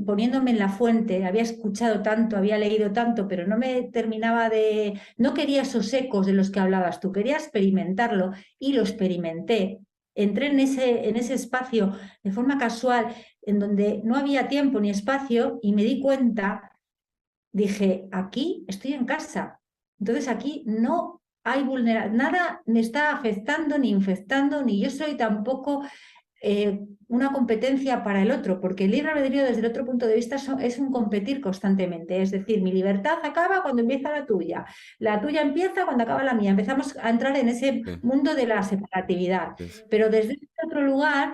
poniéndome en la fuente, había escuchado tanto, había leído tanto, pero no me terminaba de, no quería esos ecos de los que hablabas tú, quería experimentarlo y lo experimenté. Entré en ese espacio de forma casual en donde no había tiempo ni espacio y me di cuenta, dije, aquí estoy en casa. Entonces aquí no hay vulnerabilidad, nada me está afectando ni infectando, ni yo soy tampoco una competencia para el otro, porque el libre albedrío desde el otro punto de vista es un competir constantemente, es decir, mi libertad acaba cuando empieza la tuya empieza cuando acaba la mía, empezamos a entrar en ese sí, mundo de la separatividad, sí, sí, pero desde este otro lugar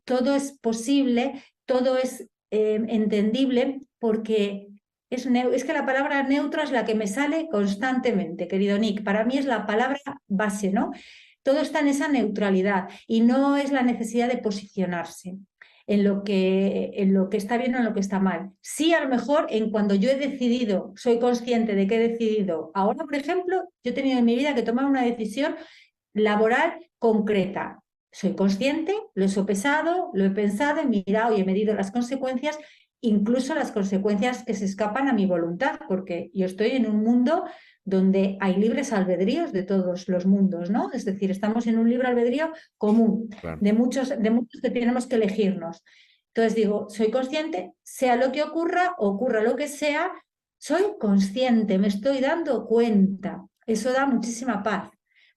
todo es posible, todo es entendible porque... Es que la palabra neutra es la que me sale constantemente, querido Nick. Para mí es la palabra base, ¿no? Todo está en esa neutralidad y no es la necesidad de posicionarse en lo que está bien o en lo que está mal. Sí, a lo mejor en cuando yo he decidido, soy consciente de que he decidido. Ahora, por ejemplo, yo he tenido en mi vida que tomar una decisión laboral concreta. Soy consciente, lo he sopesado, lo he pensado, he mirado y he medido las consecuencias, incluso las consecuencias que se escapan a mi voluntad, porque yo estoy en un mundo donde hay libres albedríos de todos los mundos, ¿no? Es decir, estamos en un libre albedrío común, claro. de muchos que tenemos que elegirnos. Entonces digo, soy consciente, sea lo que ocurra, ocurra lo que sea, soy consciente, me estoy dando cuenta. Eso da muchísima paz,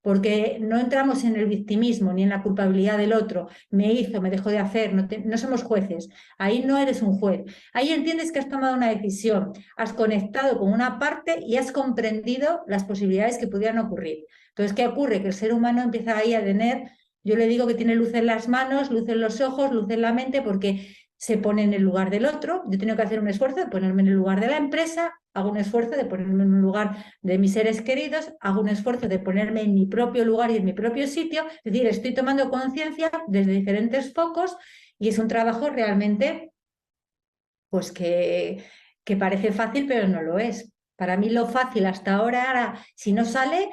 porque no entramos en el victimismo ni en la culpabilidad del otro. Me hizo, me dejó de hacer, no somos jueces. Ahí no eres un juez. Ahí entiendes que has tomado una decisión, has conectado con una parte y has comprendido las posibilidades que pudieran ocurrir. Entonces, ¿qué ocurre? Que el ser humano empieza ahí a tener, yo le digo que tiene luz en las manos, luz en los ojos, luz en la mente, porque se pone en el lugar del otro. Yo tengo que hacer un esfuerzo de ponerme en el lugar de la empresa, hago un esfuerzo de ponerme en un lugar de mis seres queridos, hago un esfuerzo de ponerme en mi propio lugar y en mi propio sitio. Es decir, estoy tomando conciencia desde diferentes focos y es un trabajo realmente pues que parece fácil, pero no lo es. Para mí lo fácil hasta ahora era, si no sale,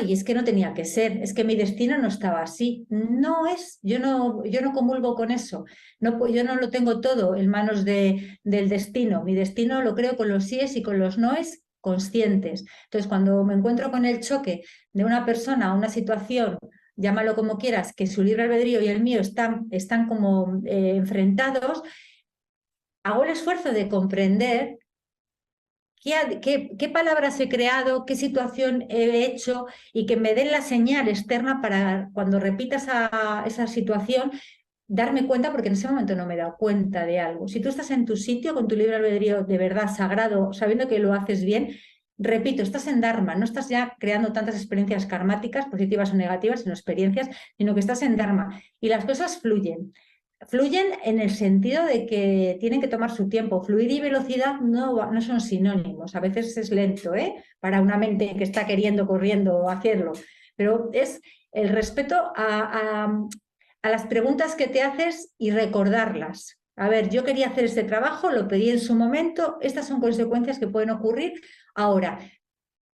y es que no tenía que ser, es que mi destino no estaba así. No es, yo no comulgo con eso. No, yo no lo tengo todo en manos del destino. Mi destino lo creo con los síes y con los noes conscientes. Entonces, cuando me encuentro con el choque de una persona, una situación, llámalo como quieras, que su libre albedrío y el mío están como enfrentados, hago el esfuerzo de comprender qué palabras he creado, qué situación he hecho y que me den la señal externa para cuando repita esa situación darme cuenta, porque en ese momento no me he dado cuenta de algo. Si tú estás en tu sitio con tu libre albedrío de verdad sagrado, sabiendo que lo haces bien, repito, estás en Dharma, no estás ya creando tantas experiencias karmáticas, positivas o negativas, sino experiencias, sino que estás en Dharma y las cosas fluyen. Fluyen en el sentido de que tienen que tomar su tiempo. Fluir y velocidad no son sinónimos. A veces es lento, ¿eh? Para una mente que está queriendo, corriendo, hacerlo. Pero es el respeto a las preguntas que te haces y recordarlas. A ver, yo quería hacer este trabajo, lo pedí en su momento, estas son consecuencias que pueden ocurrir ahora.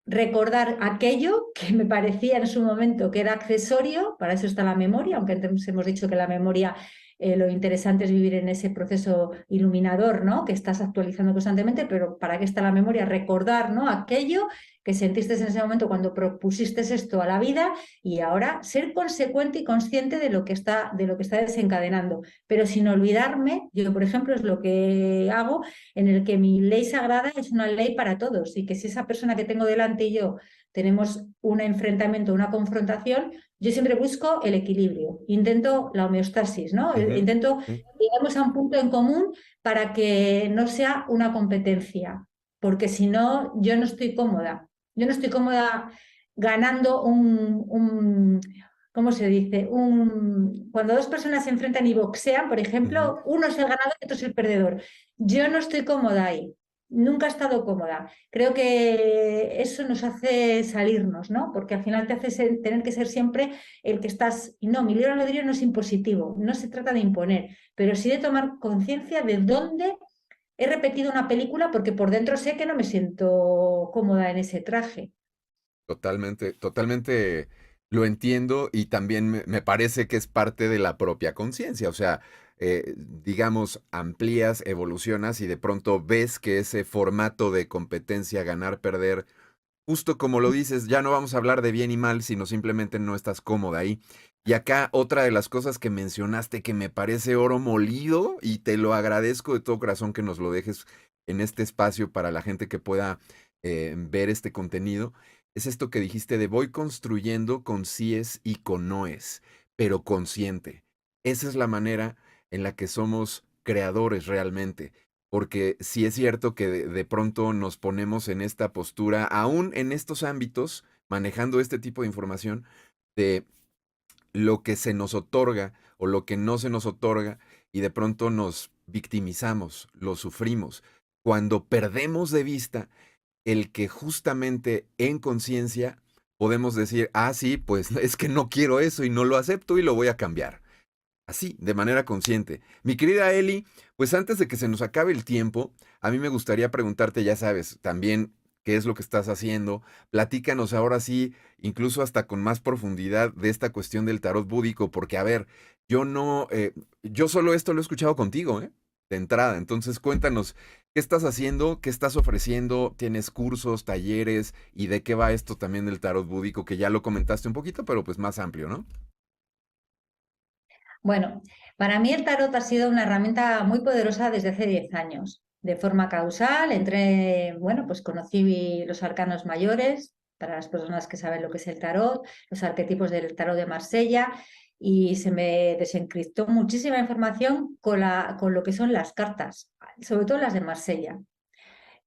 Recordar aquello que me parecía en su momento que era accesorio, para eso está la memoria, aunque antes hemos dicho que la memoria lo interesante es vivir en ese proceso iluminador, ¿no? Que estás actualizando constantemente, pero ¿para qué está la memoria? Recordar, ¿no? Aquello que sentiste en ese momento cuando propusiste esto a la vida y ahora ser consecuente y consciente de lo que está desencadenando, pero sin olvidarme, yo por ejemplo es lo que hago, en el que mi ley sagrada es una ley para todos y que si esa persona que tengo delante y yo tenemos un enfrentamiento, una confrontación, yo siempre busco el equilibrio, intento la homeostasis, ¿no? Ujú, Intento sí, llegamos a un punto en común para que no sea una competencia, porque si no, yo no estoy cómoda. Yo no estoy cómoda ganando ¿cómo se dice? Cuando dos personas se enfrentan y boxean, por ujú. ejemplo, uno es el ganador y otro es el perdedor. Yo no estoy cómoda ahí. Nunca he estado cómoda. Creo que eso nos hace salirnos, ¿no? Porque al final te hace tener que ser siempre el que estás. Y no, mi libre albedrío no es impositivo, no se trata de imponer, pero sí de tomar conciencia de dónde he repetido una película porque por dentro sé que no me siento cómoda en ese traje. Totalmente, totalmente lo entiendo y también me parece que es parte de la propia conciencia. O sea, digamos, amplías, evolucionas y de pronto ves que ese formato de competencia, ganar, perder, justo como lo dices, ya no vamos a hablar de bien y mal, sino simplemente no estás cómoda ahí. Y acá otra de las cosas que mencionaste que me parece oro molido y te lo agradezco de todo corazón que nos lo dejes en este espacio para la gente que pueda ver este contenido, es esto que dijiste de voy construyendo con síes y con noes, pero consciente. Esa es la manera en la que somos creadores realmente. Porque sí es cierto que de pronto nos ponemos en esta postura, aún en estos ámbitos, manejando este tipo de información, de lo que se nos otorga o lo que no se nos otorga, y de pronto nos victimizamos, lo sufrimos, cuando perdemos de vista el que justamente en conciencia podemos decir, ah, sí, pues es que no quiero eso y no lo acepto y lo voy a cambiar. Así, de manera consciente. Mi querida Eli, pues antes de que se nos acabe el tiempo, a mí me gustaría preguntarte, ya sabes, también qué es lo que estás haciendo. Platícanos ahora sí, incluso hasta con más profundidad de esta cuestión del tarot búdico, porque a ver, yo no, yo solo esto lo he escuchado contigo, ¿eh? De entrada. Entonces cuéntanos, ¿qué estás haciendo? ¿Qué estás ofreciendo? ¿Tienes cursos, talleres? ¿Y de qué va esto también del tarot búdico? Que ya lo comentaste un poquito, pero pues más amplio, ¿no? Bueno, para mí el tarot ha sido una herramienta muy poderosa desde hace 10 años. De forma causal, entré, bueno, pues conocí los arcanos mayores, para las personas que saben lo que es el tarot, los arquetipos del tarot de Marsella, y se me desencriptó muchísima información con lo que son las cartas, sobre todo las de Marsella.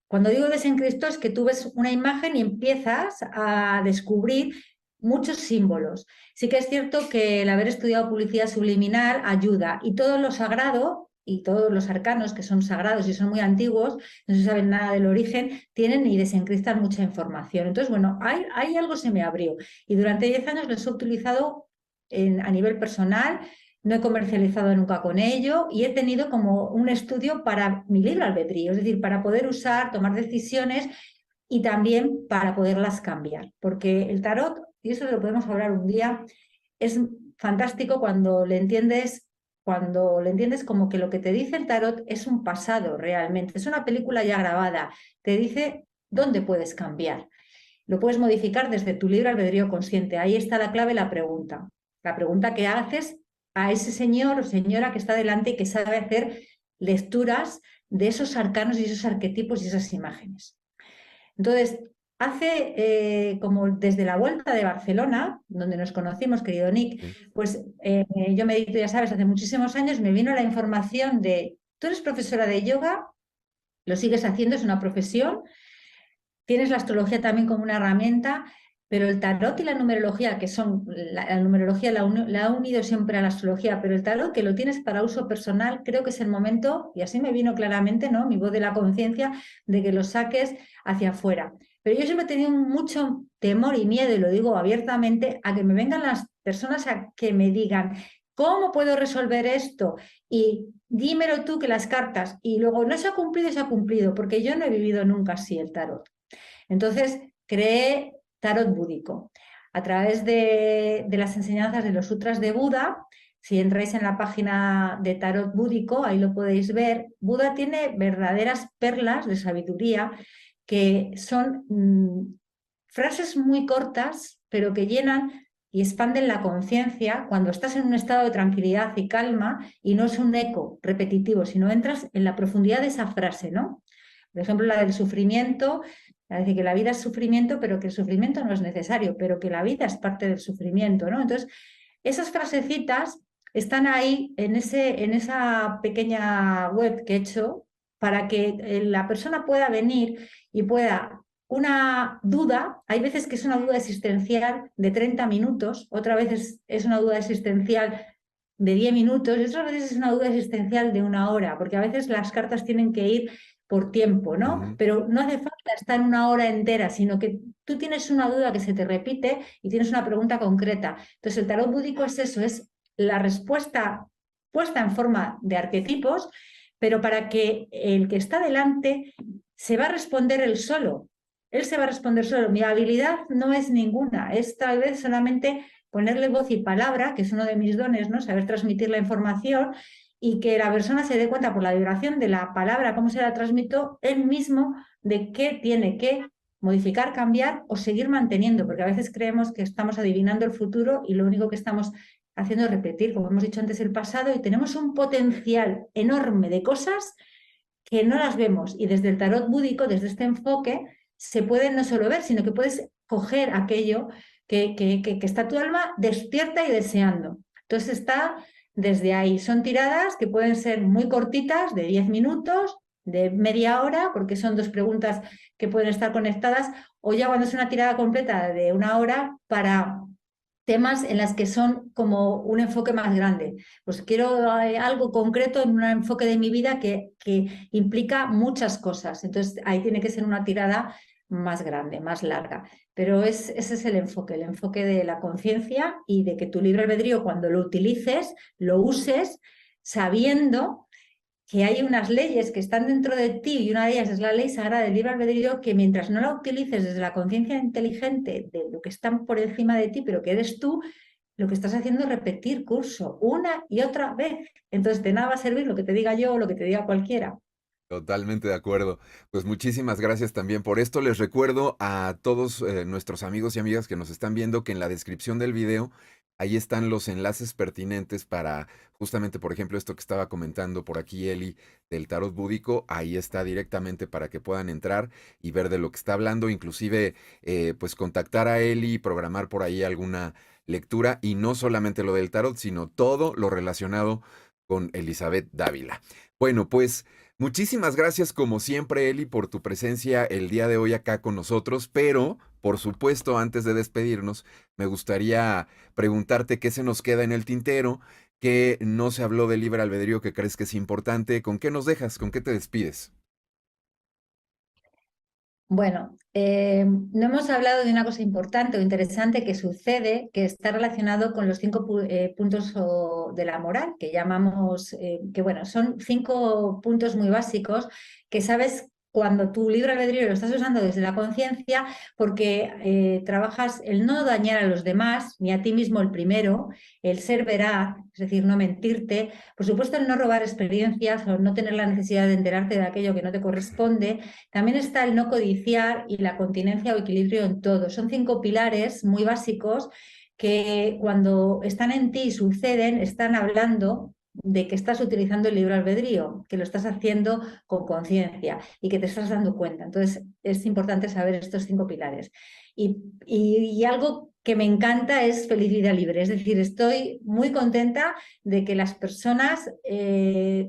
Cuando digo desencristo es que tú ves una imagen y empiezas a descubrir muchos símbolos. Sí que es cierto que el haber estudiado publicidad subliminal ayuda y todo lo sagrado y todos los arcanos que son sagrados y son muy antiguos, no se sabe nada del origen, tienen y desencristan mucha información. Entonces, bueno, hay algo se me abrió y durante 10 años lo he utilizado a nivel personal, no he comercializado nunca con ello y he tenido como un estudio para mi libre albedrío, es decir, para poder usar, tomar decisiones y también para poderlas cambiar, porque el tarot, y eso lo podemos hablar un día, es fantástico cuando le entiendes como que lo que te dice el tarot es un pasado realmente, es una película ya grabada, te dice dónde puedes cambiar. Lo puedes modificar desde tu libre albedrío consciente. Ahí está la clave, la pregunta. La pregunta que haces a ese señor o señora que está delante y que sabe hacer lecturas de esos arcanos y esos arquetipos y esas imágenes. Entonces, hace como desde la vuelta de Barcelona, donde nos conocimos, querido Nick, Sí. pues yo medito, ya sabes, hace muchísimos años me vino la información de, tú eres profesora de yoga, lo sigues haciendo, es una profesión, tienes la astrología también como una herramienta, pero el tarot y la numerología, que son, la numerología la ha unido siempre a la astrología, pero el tarot que lo tienes para uso personal, creo que es el momento, y así me vino claramente, ¿no? Mi voz de la conciencia, de que lo saques hacia afuera. Pero yo siempre he tenido mucho temor y miedo, y lo digo abiertamente, a que me vengan las personas a que me digan, ¿cómo puedo resolver esto? Y dímelo tú que las cartas, y luego no se ha cumplido y se ha cumplido, porque yo no he vivido nunca así el tarot. Entonces creé tarot búdico. A través de las enseñanzas de los sutras de Buda, si entráis en la página de tarot búdico, ahí lo podéis ver, Buda tiene verdaderas perlas de sabiduría que son frases muy cortas, pero que llenan y expanden la conciencia cuando estás en un estado de tranquilidad y calma y no es un eco repetitivo, sino entras en la profundidad de esa frase, ¿no? Por ejemplo, la del sufrimiento, es decir, que la vida es sufrimiento, pero que el sufrimiento no es necesario, pero que la vida es parte del sufrimiento, ¿no? Entonces, esas frasecitas están ahí en esa pequeña web que he hecho para que la persona pueda venir y pueda una duda, hay veces que es una duda existencial de 30 minutos, otra vez es una duda existencial de 10 minutos y otras veces es una duda existencial de una hora, porque a veces las cartas tienen que ir por tiempo, ¿no? Ujú. Pero no hace falta estar una hora entera, sino que tú tienes una duda que se te repite y tienes una pregunta concreta. Entonces, el tarot búdico es eso, es la respuesta puesta en forma de arquetipos, pero para que el que está delante se va a responder él solo. Él se va a responder solo. Mi habilidad no es ninguna, es tal vez solamente ponerle voz y palabra, que es uno de mis dones, ¿no? Saber transmitir la información y que la persona se dé cuenta por la vibración de la palabra, cómo se la transmito, él mismo de qué tiene que modificar, cambiar o seguir manteniendo, porque a veces creemos que estamos adivinando el futuro y lo único que estamos haciendo es repetir, como hemos dicho antes, el pasado y tenemos un potencial enorme de cosas que no las vemos. Y desde el tarot búdico, desde este enfoque, se puede no solo ver, sino que puedes coger aquello que está tu alma despierta y deseando. Entonces está desde ahí. Son tiradas que pueden ser muy cortitas, de 10 minutos, de media hora, porque son dos preguntas que pueden estar conectadas, o ya cuando es una tirada completa de una hora para temas en las que son como un enfoque más grande. Pues quiero algo concreto en un enfoque de mi vida que implica muchas cosas. Entonces ahí tiene que ser una tirada más grande, más larga. Pero ese es el enfoque de la conciencia y de que tu libre albedrío cuando lo utilices, lo uses sabiendo que hay unas leyes que están dentro de ti y una de ellas es la ley sagrada del libre albedrío que mientras no la utilices desde la conciencia inteligente de lo que están por encima de ti, pero que eres tú, lo que estás haciendo es repetir curso una y otra vez. Entonces de nada va a servir lo que te diga yo o lo que te diga cualquiera. Totalmente de acuerdo. Pues muchísimas gracias también por esto. Les recuerdo a todos nuestros amigos y amigas que nos están viendo que en la descripción del video ahí están los enlaces pertinentes para justamente, por ejemplo, esto que estaba comentando por aquí Eli del tarot búdico. Ahí está directamente para que puedan entrar y ver de lo que está hablando, inclusive pues contactar a Eli y programar por ahí alguna lectura y no solamente lo del tarot, sino todo lo relacionado con Elizabeth Dávila. Bueno, pues muchísimas gracias como siempre, Eli, por tu presencia el día de hoy acá con nosotros, pero por supuesto, antes de despedirnos, me gustaría preguntarte qué se nos queda en el tintero, qué no se habló del libre albedrío que crees que es importante, con qué nos dejas, con qué te despides. Bueno, no hemos hablado de una cosa importante o interesante que sucede, que está relacionado con los 5 puntos de la moral, que llamamos, que bueno, son 5 puntos muy básicos que sabes cuando tu libre albedrío lo estás usando desde la conciencia, porque trabajas el no dañar a los demás, ni a ti mismo el primero, el ser veraz, es decir, no mentirte, por supuesto el no robar experiencias o no tener la necesidad de enterarte de aquello que no te corresponde, también está el no codiciar y la continencia o equilibrio en todo. Son 5 pilares muy básicos que cuando están en ti y suceden, están hablando de que estás utilizando el libre albedrío, que lo estás haciendo con conciencia y que te estás dando cuenta. Entonces, es importante saber estos 5 pilares. Y algo que me encanta es feliz vida libre. Es decir, estoy muy contenta de que las personas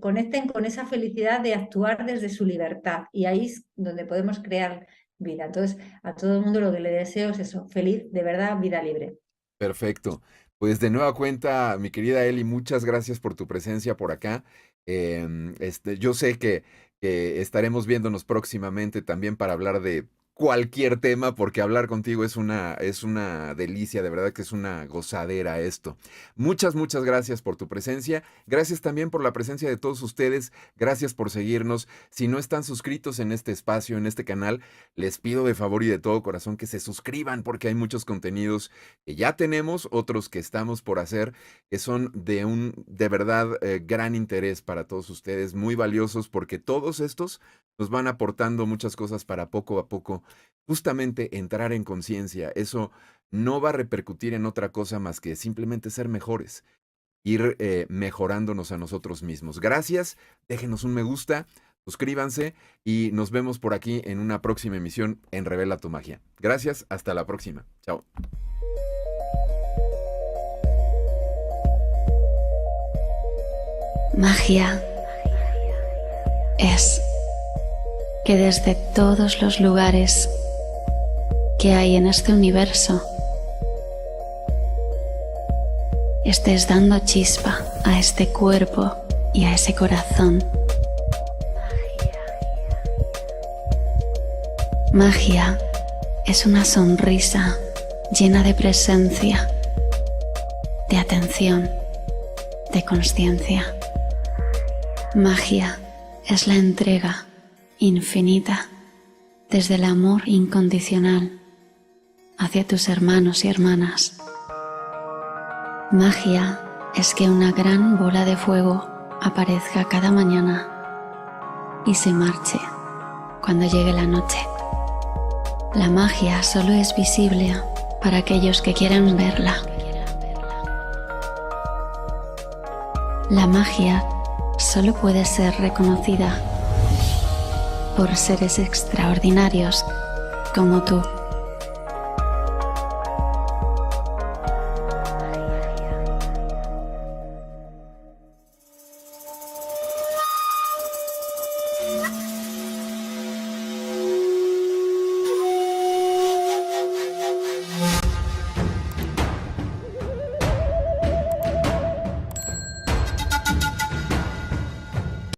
conecten con esa felicidad de actuar desde su libertad. Y ahí es donde podemos crear vida. Entonces, a todo el mundo lo que le deseo es eso, feliz, de verdad, vida libre. Perfecto. Pues de nueva cuenta, mi querida Eli, muchas gracias por tu presencia por acá. Yo sé que estaremos viéndonos próximamente también para hablar de cualquier tema, porque hablar contigo es una delicia, de verdad que es una gozadera esto. Muchas, muchas gracias por tu presencia. Gracias también por la presencia de todos ustedes. Gracias por seguirnos. Si no están suscritos en este espacio, en este canal, les pido de favor y de todo corazón que se suscriban, porque hay muchos contenidos que ya tenemos, otros que estamos por hacer, que son de verdad gran interés para todos ustedes, muy valiosos, porque todos estos nos van aportando muchas cosas para poco a poco justamente entrar en conciencia. Eso no va a repercutir en otra cosa más que simplemente ser mejores, ir mejorándonos a nosotros mismos. Gracias, déjenos un me gusta, suscríbanse y nos vemos por aquí en una próxima emisión en Revela tu Magia. Gracias, hasta la próxima. Chao. Magia es que desde todos los lugares que hay en este universo estés dando chispa a este cuerpo y a ese corazón. Magia es una sonrisa llena de presencia, de atención, de consciencia. Magia es la entrega infinita desde el amor incondicional hacia tus hermanos y hermanas. Magia es que una gran bola de fuego aparezca cada mañana y se marche cuando llegue la noche. La magia solo es visible para aquellos que quieran verla. La magia solo puede ser reconocida por seres extraordinarios como tú.